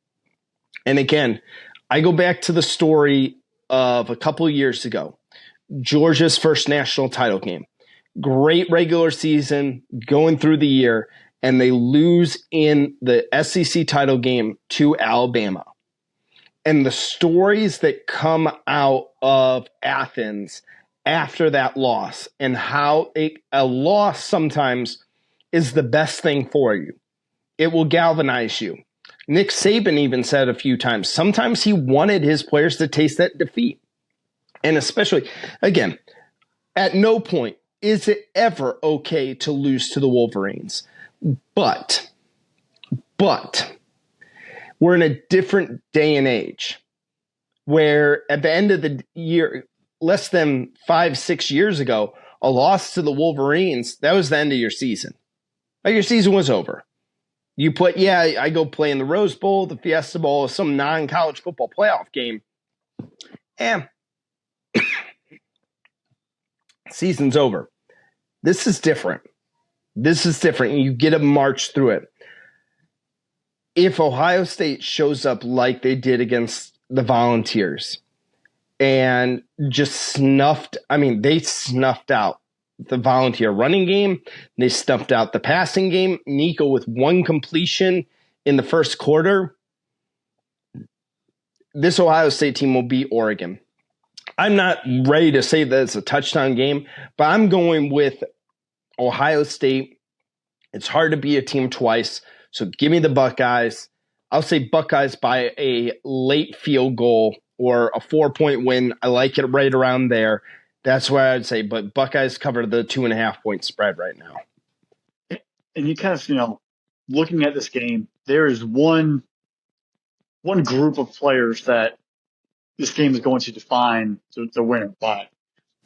And again, I go back to the story of a couple of years ago, Georgia's first national title game. Great regular season going through the year, and they lose in the SEC title game to Alabama. And the stories that come out of Athens after that loss and how a loss sometimes is the best thing for you. It will galvanize you. Nick Saban even said a few times, sometimes he wanted his players to taste that defeat. And especially, again, at no point is it ever okay to lose to the Wolverines. But we're in a different day and age where at the end of the year, less than 5-6 years ago, a loss to the Wolverines, that was the end of your season. Like your season was over. You I go play in the Rose Bowl, the Fiesta Bowl, some non-college football playoff game. And season's over. This is different. You get to march through it. If Ohio State shows up like they did against the Volunteers and just they snuffed out the Volunteer running game. They snuffed out the passing game. Nico with 1 completion in the first quarter. This Ohio State team will beat Oregon. I'm not ready to say that it's a touchdown game, but I'm going with Ohio State. It's hard to beat a team twice, so give me the Buckeyes. I'll say Buckeyes by a late field goal or a 4-point win. I like it right around there. That's what I'd say. But Buckeyes cover the 2.5-point spread right now. And you kind of, looking at this game, there is one group of players that this game is going to define the winner by.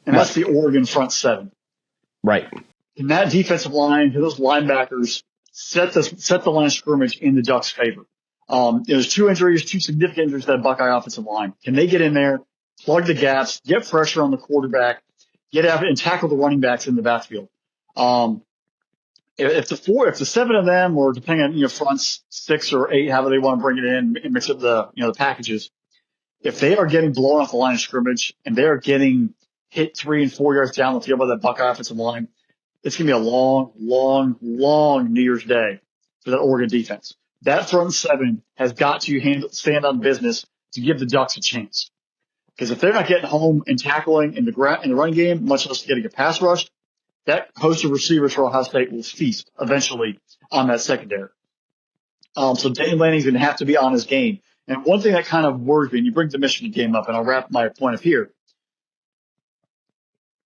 And that's the Oregon front seven. Right. And that defensive line, those linebackers set the line of scrimmage in the Ducks' favor. There's two significant injuries to that Buckeye offensive line. Can they get in there, plug the gaps, get pressure on the quarterback, get out and tackle the running backs in the backfield? If the seven of them, or depending on fronts 6 or 8, however they want to bring it in and mix up the packages, if they are getting blown off the line of scrimmage and they are getting hit 3 and 4 yards down the field by that Buckeye offensive line, it's going to be a long, long, long New Year's Day for that Oregon defense. That front seven has got to stand on business to give the Ducks a chance. Because if they're not getting home and tackling in the running game, much less getting a pass rush, that host of receivers for Ohio State will feast eventually on that secondary. So Dane Lanning's going to have to be on his game. And one thing that kind of worries me, and you bring the Michigan game up, and I'll wrap my point up here.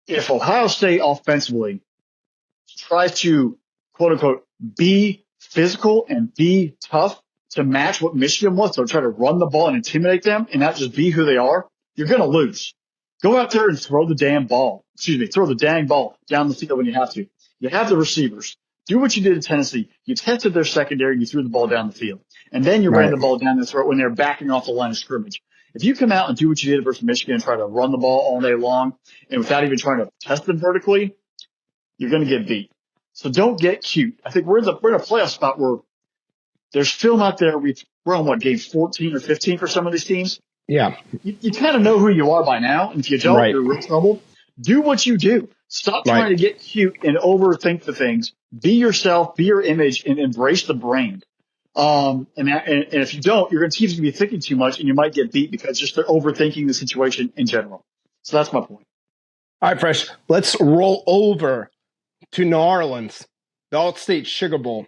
If Ohio State offensively tries to, quote unquote, be physical and be tough to match what Michigan was, so try to run the ball and intimidate them and not just be who they are, you're going to lose. Go out there and throw the dang ball down the field when you have to. You have the receivers. Do what you did in Tennessee. You tested their secondary, you threw the ball down the field. And then you ran the ball down the throat when they're backing off the line of scrimmage. If you come out and do what you did versus Michigan and try to run the ball all day long and without even trying to test them vertically, you're going to get beat. So don't get cute. I think we're in a playoff spot where there's film out there. We're on game 14 or 15 for some of these teams. Yeah. You kind of know who you are by now. And if you don't, you're in real trouble. Do what you do. Stop trying to get cute and overthink the things. Be yourself, be your image, and embrace the brand. And if you don't, your team's going to be thinking too much, and you might get beat because just they're overthinking the situation in general. So that's my point. All right, Fresh. Let's roll over to New Orleans, the All-State Sugar Bowl.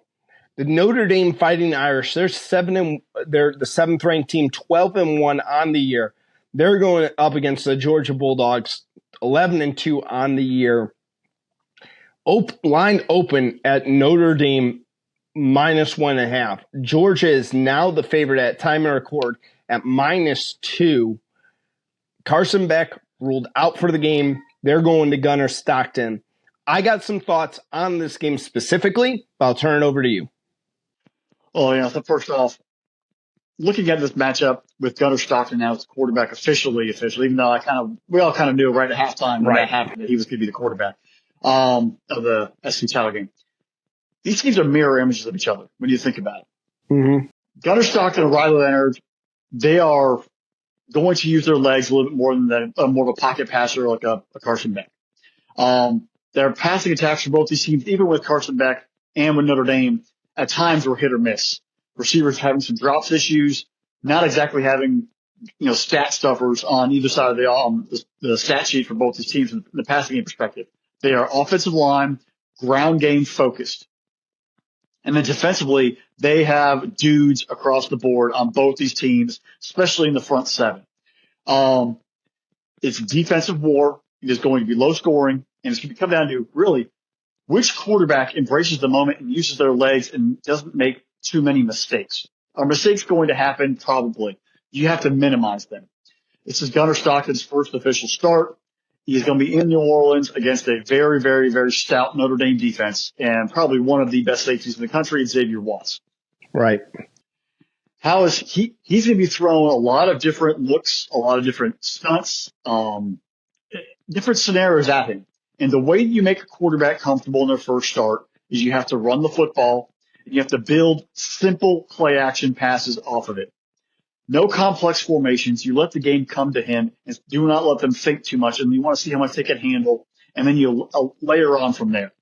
The Notre Dame Fighting Irish, they're the 7th-ranked team, 12-1 on the year. They're going up against the Georgia Bulldogs, 11-2 on the year. Line open at Notre Dame -1.5. Georgia is now the favorite at time of record at -2. Carson Beck ruled out for the game. They're going to Gunnar Stockton. I got some thoughts on this game specifically, but I'll turn it over to you. Oh, yeah. So first off, looking at this matchup with Gunnar Stockton now as the quarterback officially, even though we all kind of knew right at halftime when that happened that he was going to be the quarterback of the SC title game. These teams are mirror images of each other when you think about it. Mm-hmm. Gunnar Stockton and Riley Leonard, they are going to use their legs a little bit more than more of a pocket passer like a Carson Beck. Their passing attacks for both these teams, even with Carson Beck and with Notre Dame, at times were hit or miss. Receivers having some drops issues, not exactly having, stat stuffers on either side of the stat sheet for both these teams from the passing game perspective. They are offensive line, ground game focused. And then defensively, they have dudes across the board on both these teams, especially in the front seven. It's defensive war. It is going to be low scoring, and it's going to come down to really which quarterback embraces the moment and uses their legs and doesn't make too many mistakes. Are mistakes going to happen? Probably. You have to minimize them. This is Gunnar Stockton's first official start. He's going to be in New Orleans against a very, very, very stout Notre Dame defense and probably one of the best safeties in the country, Xavier Watts. Right. How is he's going to be throwing a lot of different looks, a lot of different stunts, different scenarios at him. And the way you make a quarterback comfortable in their first start is you have to run the football and you have to build simple play action passes off of it. No complex formations. You let the game come to him and do not let them think too much. And you want to see how much they can handle. And then you layer on from there.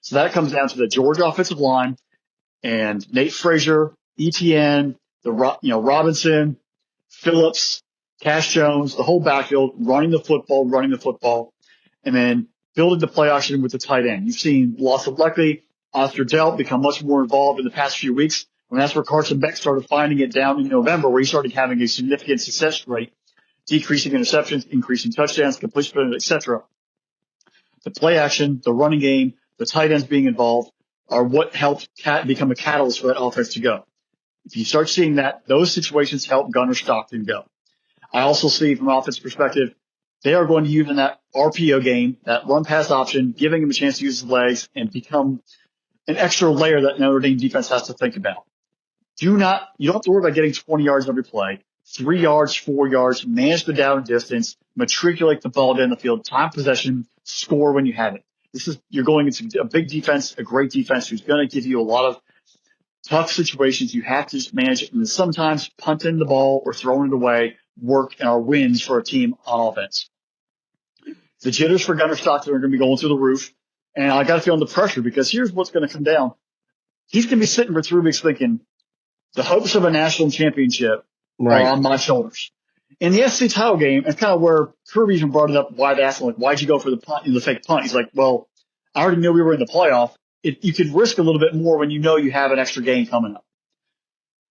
So that comes down to the Georgia offensive line and Nate Frazier, ETN, Robinson, Phillips, Cash Jones, the whole backfield, running the football, and then building the play action with the tight end. You've seen Loss of Luckey, Oscar Delt become much more involved in the past few weeks And that's where Carson Beck started finding it down in November, where he started having a significant success rate, decreasing interceptions, increasing touchdowns, completion percentage, etc. The play action, the running game, the tight ends being involved are what helped become a catalyst for that offense to go. If you start seeing that, those situations help Gunnar Stockton go. I also see from an offense perspective, they are going to use in that RPO game, that run pass option, giving him a chance to use his legs and become an extra layer that Notre Dame defense has to think about. You don't have to worry about getting 20 yards every play, 3 yards, 4 yards, manage the down distance, matriculate the ball down the field, time possession, score when you have it. You're going into a big defense, a great defense who's going to give you a lot of tough situations. You have to just manage it. And sometimes punting the ball or throwing it away work and are wins for a team on offense. The jitters for Gunnar Stockton are going to be going through the roof. And I got to feel under pressure because here's what's going to come down. He's going to be sitting for 3 weeks thinking, the hopes of a national championship are on my shoulders. In the SC title game, it's kind of where Kirby even brought it up. Why'd ask him, like, why'd you go for the fake punt? He's like, well, I already knew we were in the playoff. You could risk a little bit more when you know you have an extra game coming up.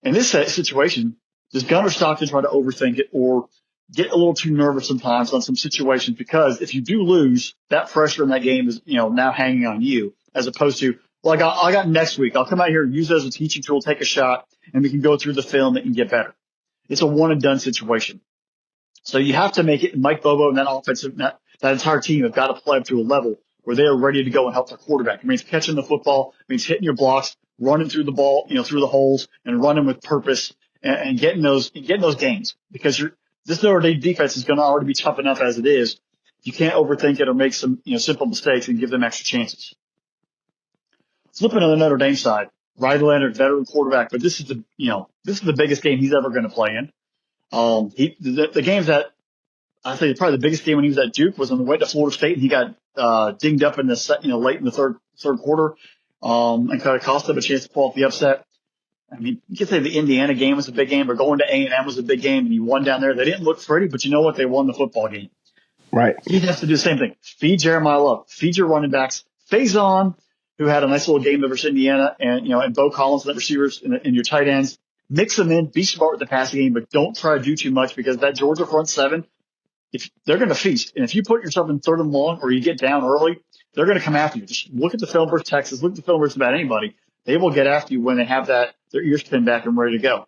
In this situation, does Gunnar Stockton try to overthink it or get a little too nervous sometimes on some situations? Because if you do lose, that pressure in that game is, now hanging on you, as opposed to, well, I got next week. I'll come out here and use it as a teaching tool, take a shot, and we can go through the film and get better. It's a one and done situation. So you have to make it. Mike Bobo and that offensive, that entire team have got to play up to a level where they are ready to go and help their quarterback. It means catching the football, it means hitting your blocks, running through the ball, through the holes, and running with purpose and getting those gains. Because this Notre Dame defense is going to already be tough enough as it is. You can't overthink it or make some simple mistakes and give them extra chances. Flipping to the Notre Dame side, Riley Leonard, veteran quarterback, but this is the biggest game he's ever going to play in. The games that I think probably the biggest game when he was at Duke was on the way to Florida State, and he got dinged up in the late in the third quarter, and kind of cost him a chance to pull off the upset. I mean, you could say the Indiana game was a big game, or going to A&M was a big game, and you won down there. They didn't look pretty, but you know what? They won the football game. Right. He has to do the same thing. Feed Jeremiah Love. Feed your running backs. Faison, who had a nice little game versus Indiana, and Bo Collins, the receivers, and your tight ends. Mix them in. Be smart with the passing game, but don't try to do too much because that Georgia front seven, if they're going to feast. And if you put yourself in third and long or you get down early, they're going to come after you. Just look at the film versus Texas. Look at the film versus about anybody. They will get after you when they have their ears pinned back and ready to go.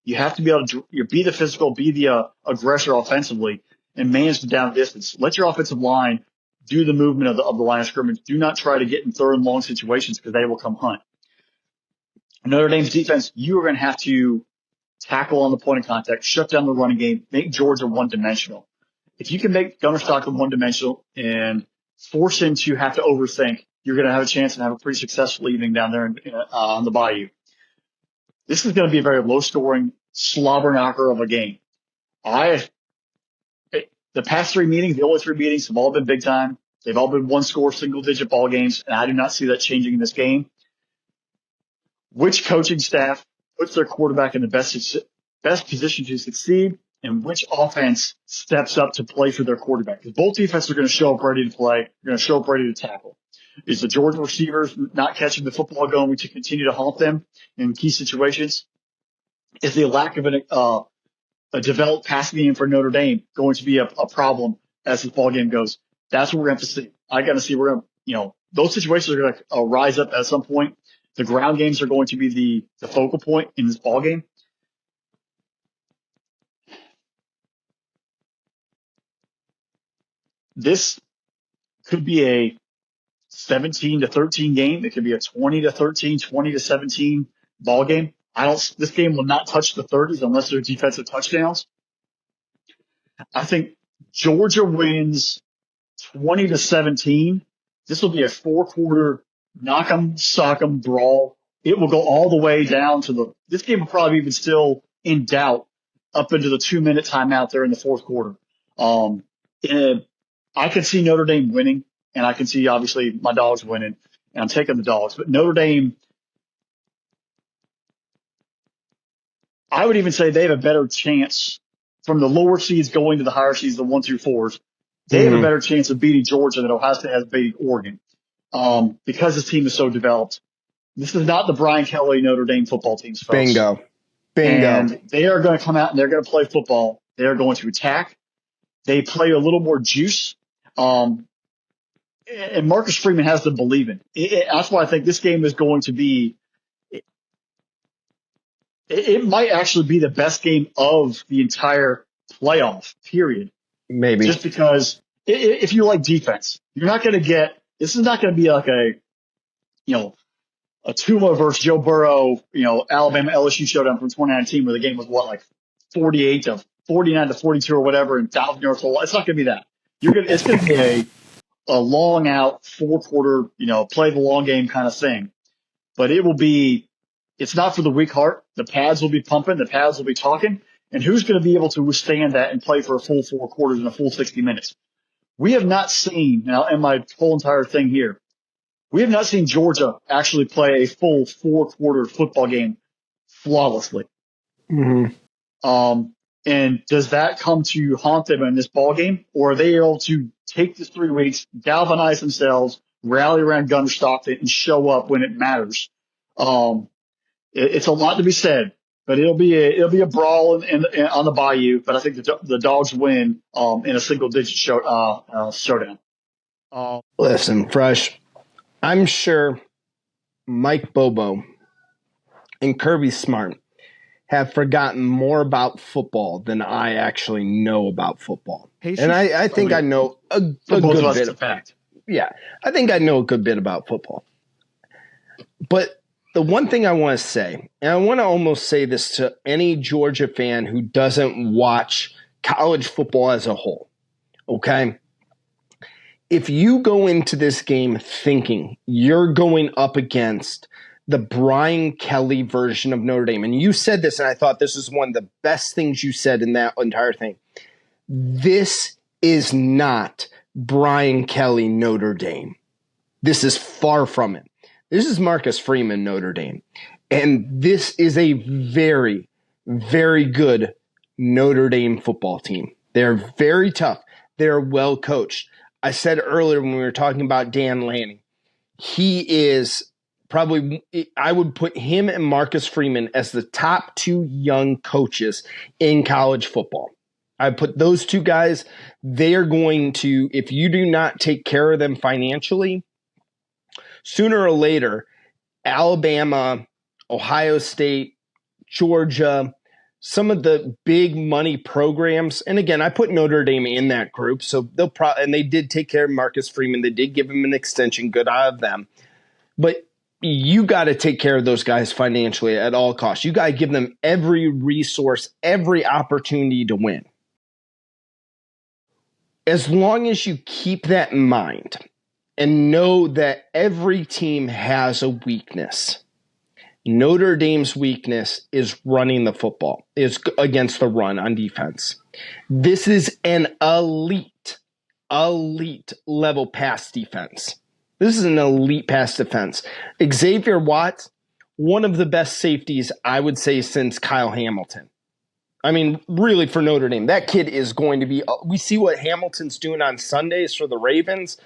You have to be able to be the physical, be the aggressor offensively, and manage the down distance. Let your offensive line do the movement of the line of scrimmage. Do not try to get in third and long situations because they will come hunt. Notre Dame's defense, you are going to have to tackle on the point of contact, shut down the running game, make Georgia one-dimensional. If you can make Gunnar Stockton one-dimensional and force him to have to overthink, you're going to have a chance and have a pretty successful evening down there on the Bayou. This is going to be a very low-scoring, slobber knocker of a game. The past 3 meetings, the only 3 meetings have all been big time. They've all been one-score, single-digit ball games, and I do not see that changing in this game. Which coaching staff puts their quarterback in the best position to succeed, and which offense steps up to play for their quarterback? Because both defenses are going to show up ready to play. They're going to show up ready to tackle. Is the Georgia receivers not catching the football going to continue to haunt them in key situations? Is the lack of a developed passing game for Notre Dame going to be a problem as the ball game goes? That's what we're going to have to see. I got to see those situations are going to rise up at some point. The ground games are going to be the focal point in this ball game. This could be a 17-13 game. It could be a 20-13, 20-17 ball game. This game will not touch the 30s unless there's defensive touchdowns. I think Georgia wins 20-17. This will be a 4-quarter knock 'em, sock 'em brawl. It will go all the way down to this game will probably even still in doubt up into the 2-minute timeout there in the fourth quarter. I can see Notre Dame winning, and I can see obviously my Dogs winning, and I'm taking the Dogs. But Notre Dame, I would even say they have a better chance from the lower seeds going to the higher seeds, the 1 through 4s. They have a better chance of beating Georgia than Ohio State has beating Oregon. Because this team is so developed, This is not the Brian Kelly Notre Dame football teams, folks. Bingo. And they are going to come out and they're going to play football. They are going to attack. They play a little more juice. And Marcus Freeman has them believing. That's why I think this game is going to be it might actually be the best game of the entire playoff period. Maybe. Just because if you like defense, you're not going to get – this is not going to be like a Tua versus Joe Burrow, Alabama LSU showdown from 2019 where the game was like 49 to 42 or whatever and 1,000 yards. It's not going to be that. It's going to be a long out 4-quarter, play the long game kind of thing. But it's not for the weak heart. The pads will be pumping. The pads will be talking. And who's going to be able to withstand that and play for a full 4 quarters and a full 60 minutes? We have not seen, now in my whole entire thing here, we have not seen Georgia actually play a full 4-quarter football game flawlessly. Mm-hmm. And does that come to haunt them in this ball game, or are they able to take this 3 weeks, galvanize themselves, rally around Gunnar Stockton, and show up when it matters? It's a lot to be said, but it'll be a brawl on the Bayou. But I think the Dogs win in a single-digit showdown. Listen, Fresh, I'm sure Mike Bobo and Kirby Smart have forgotten more about football than I actually know about football. And I think I know a good bit of fact. Yeah, I think I know a good bit about football. But the one thing I want to say, and I want to almost say this to any Georgia fan who doesn't watch college football as a whole, okay? If you go into this game thinking you're going up against the Brian Kelly version of Notre Dame, and you said this, and I thought this was one of the best things you said in that entire thing. This is not Brian Kelly Notre Dame. This is far from it. This is Marcus Freeman Notre Dame. And this is a very, very good Notre Dame football team. They're very tough. They're well coached. I said earlier when we were talking about Dan Lanning, he is probably, I would put him and Marcus Freeman as the top 2 young coaches in college football. I put those 2 guys, they are going to, if you do not take care of them financially, sooner or later, Alabama, Ohio State, Georgia, some of the big money programs, and again, I put Notre Dame in that group, so they'll and they did take care of Marcus Freeman. They did give him an extension, good out of them. But you got to take care of those guys financially at all costs. You got to give them every resource, every opportunity to win. As long as you keep that in mind and know that every team has a weakness. Notre Dame's weakness is running the football, is against the run on defense. This is an elite level pass defense. This is an elite pass defense. Xavier Watts, one of the best safeties, I would say, since Kyle Hamilton. I mean, really, for Notre Dame, that kid is going to be – we see what Hamilton's doing on Sundays for the Ravens.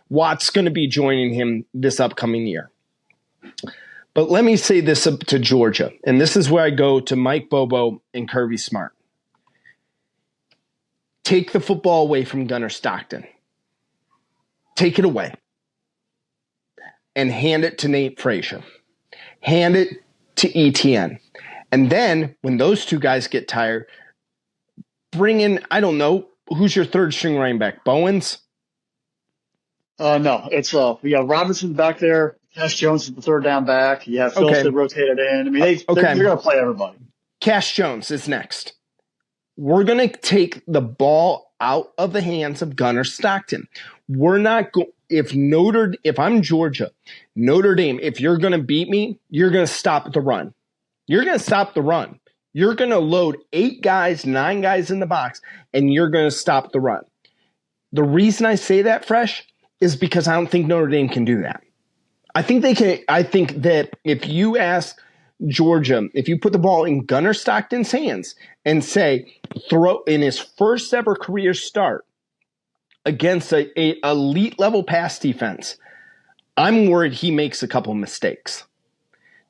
Watt's going to be joining him this upcoming year. But let me say this to Georgia, and this is where I go to Mike Bobo and Kirby Smart. Take the football away from Gunnar Stockton. Take it away. And hand it to Nate Frazier. Hand it to ETN. And then, when those 2 guys get tired, bring in, I don't know, who's your third string running back? Bowens? No, it's we got Robinson back there. Cash Jones is the third down back. You have Phillips that rotated in. I mean, they're going to play everybody. Cash Jones is next. We're going to take the ball out of the hands of Gunnar Stockton. We're not going. If I'm Georgia, Notre Dame, if you're going to beat me, you're going to stop the run. You're going to stop the run. You're going to load 8 guys, 9 guys in the box, and you're going to stop the run. The reason I say that, Fresh, is because I don't think Notre Dame can do that. I think they can. I think that if you ask Georgia, if you put the ball in Gunnar Stockton's hands and say, throw in his first ever career start against a elite level pass defense, I'm worried he makes a couple mistakes.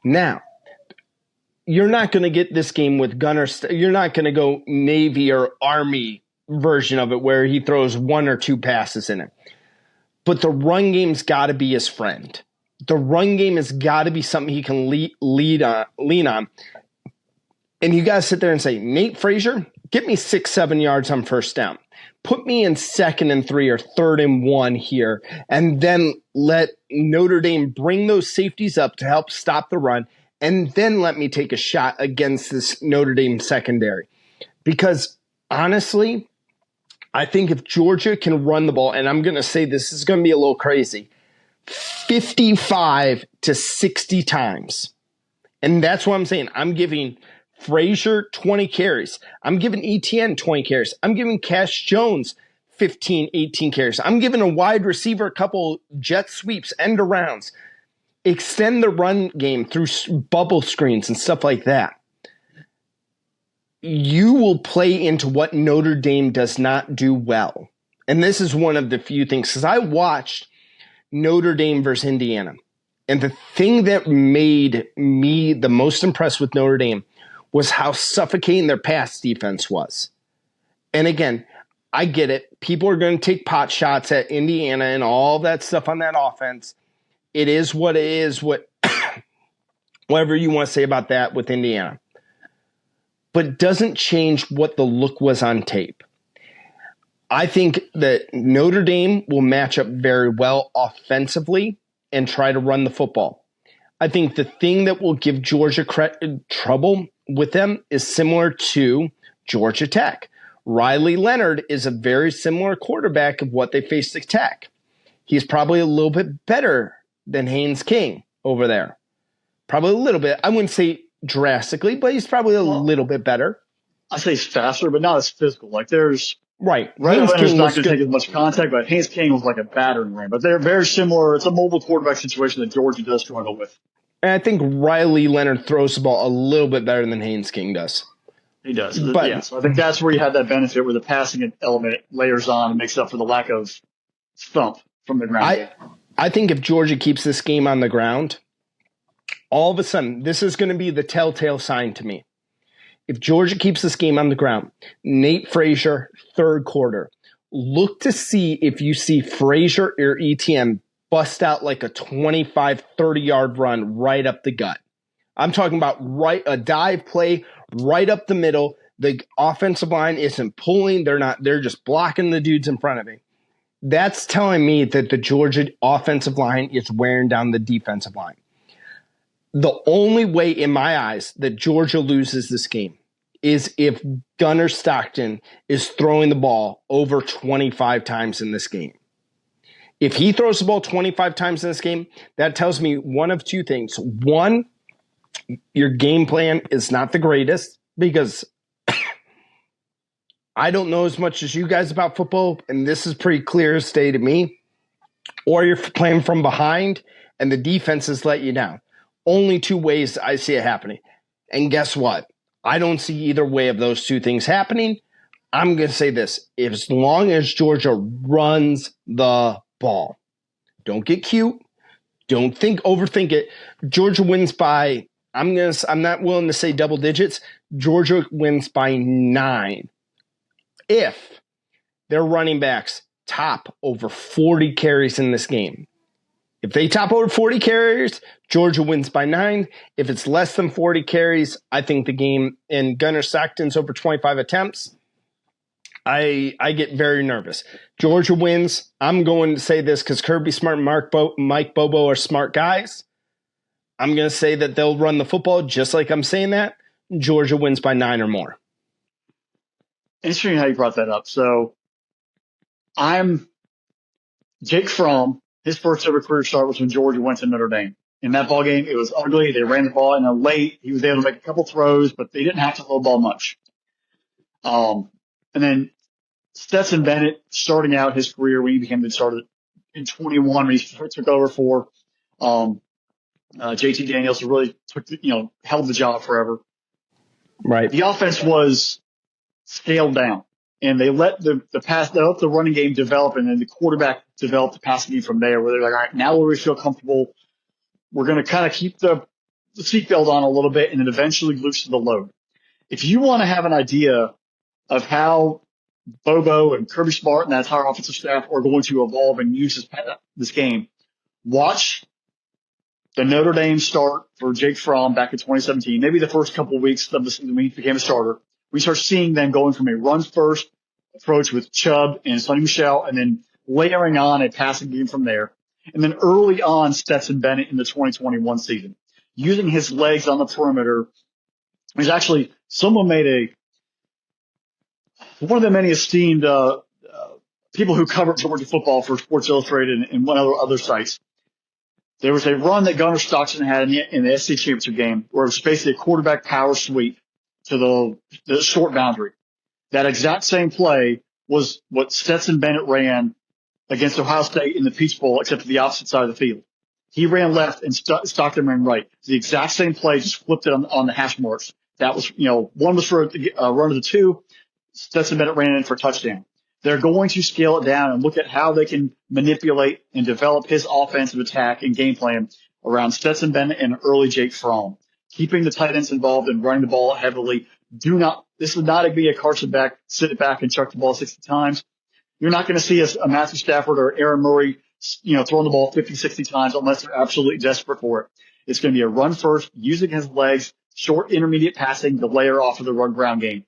Now, you're not going to get this game with Gunner. You're not going to go Navy or Army version of it where he throws one or two passes in it. But the run game's got to be his friend. The run game has got to be something he can lean on. And you got to sit there and say, Nate Frazier, get me 6-7 yards on first down. Put me in 2nd and 3 or 3rd and 1 here, and then let Notre Dame bring those safeties up to help stop the run, and then let me take a shot against this Notre Dame secondary. Because honestly, I think if Georgia can run the ball, and I'm going to say this is going to be a little crazy, 55 to 60 times. And that's what I'm saying. I'm giving Frazier 20 carries. I'm giving ETN 20 carries. I'm giving Cash Jones 15, 18 carries. I'm giving a wide receiver a couple jet sweeps, end arounds. Extend the run game through bubble screens and stuff like that. You will play into what Notre Dame does not do well. And this is one of the few things, because I watched Notre Dame versus Indiana. And the thing that made me the most impressed with Notre Dame was how suffocating their pass defense was. And again, I get it. People are going to take pot shots at Indiana and all that stuff on that offense. It is what it is, whatever you want to say about that with Indiana. But it doesn't change what the look was on tape. I think that Notre Dame will match up very well offensively and try to run the football. I think the thing that will give Georgia trouble with them is similar to Georgia Tech. Riley Leonard is a very similar quarterback of what they faced at Tech. He's probably a little bit better than Haynes King over there. Probably a little bit. I wouldn't say drastically, but he's probably a little bit better. I say he's faster, but not as physical. Like there's right. Haynes King not going to take as much contact, but Haynes King was like a battering ram. But they're very similar. It's a mobile quarterback situation that Georgia does struggle with. And I think Riley Leonard throws the ball a little bit better than Haynes King does. He does. But, yeah, so I think that's where you have that benefit where the passing element layers on and makes up for the lack of thump from the ground game. I think if Georgia keeps this game on the ground, all of a sudden, this is going to be the telltale sign to me. If Georgia keeps this game on the ground, Nate Frazier, 3rd quarter, look to see if you see Frazier or ETN bust out like a 25, 30-yard run right up the gut. I'm talking about a dive play right up the middle. The offensive line isn't pulling. They're just blocking the dudes in front of me. That's telling me that the Georgia offensive line is wearing down the defensive line. The only way in my eyes that Georgia loses this game is if Gunner Stockton is throwing the ball over 25 times in this game. If he throws the ball 25 times in this game, that tells me one of two things. One, your game plan is not the greatest because I don't know as much as you guys about football, and this is pretty clear as day to me. Or you're playing from behind, and the defense has let you down. Only two ways I see it happening. And guess what? I don't see either way of those two things happening. I'm going to say this. As long as Georgia runs the ball, don't get cute. Don't overthink it. Georgia wins by, I'm not willing to say double digits. Georgia wins by 9. If their running backs top over 40 carries in this game. If they top over 40 carries, Georgia wins by 9. If it's less than 40 carries, I think the game in Gunner Stockton's over 25 attempts, I get very nervous. Georgia wins. I'm going to say this because Kirby Smart and Mike Bobo are smart guys. I'm going to say that they'll run the football just like I'm saying that. Georgia wins by 9 or more. Interesting how you brought that up. So Jake Fromm. His first ever career start was when Georgia went to Notre Dame. In that ball game, it was ugly. They ran the ball in a late. He was able to make a couple throws, but they didn't have to low ball much. And then Stetson Bennett, starting out his career when he became the starter in 21, when he took over for JT Daniels, who really held the job forever. Right. The offense was scaled down. And they let the running game develop, and then the quarterback developed the passing game from there, where they're like, all right, now we feel comfortable. We're going to kind of keep the the seatbelt on a little bit and then eventually loosen the load. If you want to have an idea of how Bobo and Kirby Smart and that entire offensive staff are going to evolve and use this game, watch the Notre Dame start for Jake Fromm back in 2017, maybe the first couple of weeks of the season when he became a starter. We start seeing them going from a run-first approach with Chubb and Sonny Michel and then layering on a passing game from there. And then early on, Stetson Bennett in the 2021 season, using his legs on the perimeter. There's actually someone made one of the many esteemed people who covered Georgia football for Sports Illustrated and one other sites. There was a run that Gunnar Stockton had in the SEC championship game where it was basically a quarterback power sweep to the short boundary. That exact same play was what Stetson Bennett ran against Ohio State in the Peach Bowl, except to the opposite side of the field. He ran left and Stockton ran right. The exact same play, just flipped it on the hash marks. That was, one was for a run of the two. Stetson Bennett ran in for a touchdown. They're going to scale it down and look at how they can manipulate and develop his offensive attack and game plan around Stetson Bennett and early Jake Fromm, keeping the tight ends involved and running the ball heavily. This is not going to be a Carson Beck, sit it back and chuck the ball 60 times. You're not going to see a Matthew Stafford or Aaron Murray, throwing the ball 50, 60 times unless they're absolutely desperate for it. It's going to be a run first, using his legs, short intermediate passing to layer off of the run ground game.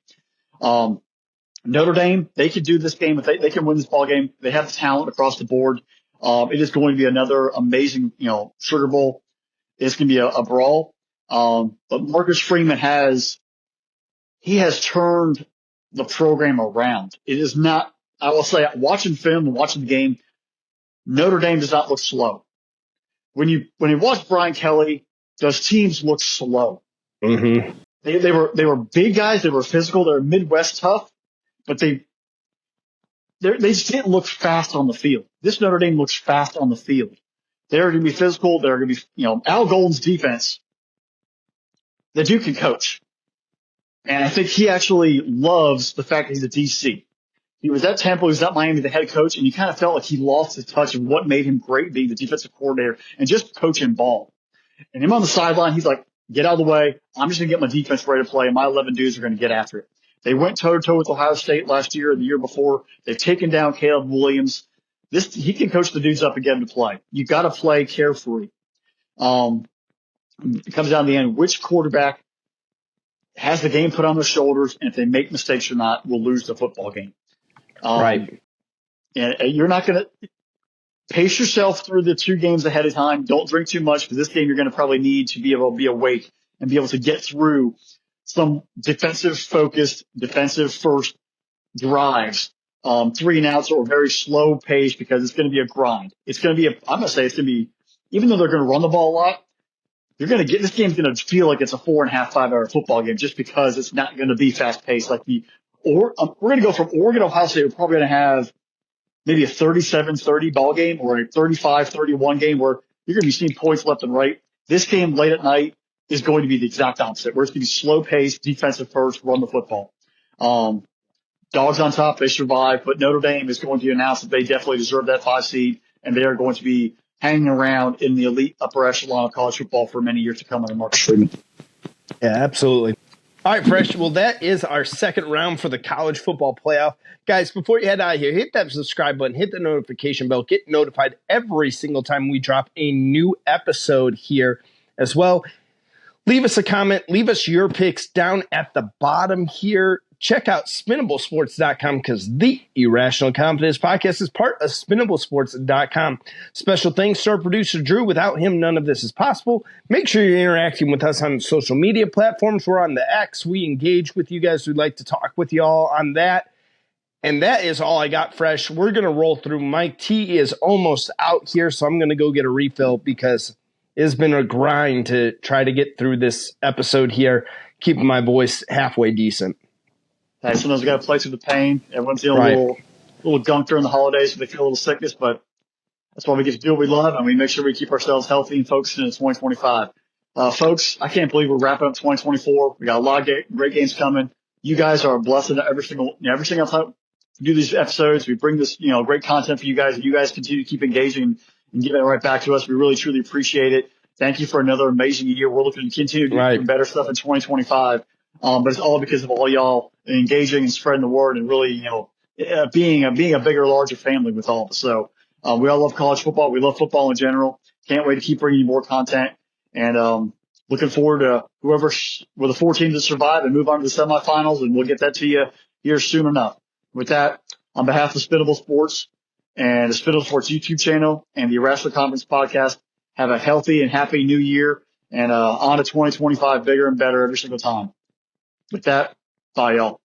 Notre Dame, they could do this game. If they can win this ball game, they have the talent across the board. It is going to be another amazing, Sugar Bowl. It's going to be a brawl. But Marcus Freeman has turned the program around. It is not, I will say, watching film and watching the game, Notre Dame does not look slow. When you watch Brian Kelly, those teams look slow. Mm-hmm. They were big guys. They were physical. They were Midwest tough. But they just didn't look fast on the field. This Notre Dame looks fast on the field. They're going to be physical. They're going to be, Al Golden's defense. The Duke can coach. And I think he actually loves the fact that he's a DC. He was at Temple. He was at Miami, the head coach, and you kind of felt like he lost his touch of what made him great being the defensive coordinator and just coaching ball. And him on the sideline, he's like, get out of the way. I'm just going to get my defense ready to play, and my 11 dudes are going to get after it. They went toe-to-toe with Ohio State last year or the year before. They've taken down Caleb Williams. He can coach the dudes up and get them to play. You got to play carefree. It comes down to the end. Which quarterback has the game put on their shoulders, and if they make mistakes or not, will lose the football game. Right. And you're not going to pace yourself through the 2 games ahead of time. Don't drink too much because this game you're going to probably need to be able to be awake and be able to get through some defensive-focused, defensive-first drives, 3 and outs or very slow pace because it's going to be a grind. It's going to be I'm going to say it's going to be, even though they're going to run the ball a lot, this game's going to feel like it's a 4.5, 5-hour football game just because it's not going to be fast-paced like we're going to go from Oregon, Ohio State. We're probably going to have maybe a 37-30 ball game or a 35-31 game where you're going to be seeing points left and right. This game late at night is going to be the exact opposite, where it's going to be slow-paced, defensive first, run the football. Dogs on top, they survive, but Notre Dame is going to announce that they definitely deserve that 5 seed, and they are going to be hanging around in the elite upper echelon of college football for many years to come under Marcus Freeman. Yeah, absolutely. All right, Fresh. Well, that is our second round for the college football playoff. Guys, before you head out of here, hit that subscribe button, hit the notification bell, get notified every single time we drop a new episode here as well. Leave us a comment. Leave us your picks down at the bottom here. Check out SpinnableSports.com because the Irrational Confidence Podcast is part of SpinnableSports.com. Special thanks to our producer, Drew. Without him, none of this is possible. Make sure you're interacting with us on social media platforms. We're on the X. We engage with you guys. We'd like to talk with you all on that. And that is all I got, Fresh. We're going to roll through. My tea is almost out here, so I'm going to go get a refill because it's been a grind to try to get through this episode here, keeping my voice halfway decent. Hey, sometimes we got to play through the pain. Everyone's feeling a little gunk during the holidays, so they feel a little sickness, but that's why we get to do what we love, and we make sure we keep ourselves healthy and focused into 2025. Folks, I can't believe we're wrapping up 2024. We got a lot of great games coming. You guys are a blessing every single time we do these episodes. We bring this, great content for you guys, and you guys continue to keep engaging and giving it right back to us. We really, truly appreciate it. Thank you for another amazing year. We're looking to continue to do Right. even better stuff in 2025. But it's all because of all y'all engaging and spreading the word and really, being a bigger, larger family with all of us. So, we all love college football. We love football in general. Can't wait to keep bringing you more content, and looking forward to with the 4 teams that survive and move on to the semifinals, and we'll get that to you here soon enough. With that, on behalf of Spinnable Sports and the Spinnable Sports YouTube channel and the Irrational Confidence Podcast, have a healthy and happy new year, and on to 2025 bigger and better every single time. With that, bye y'all.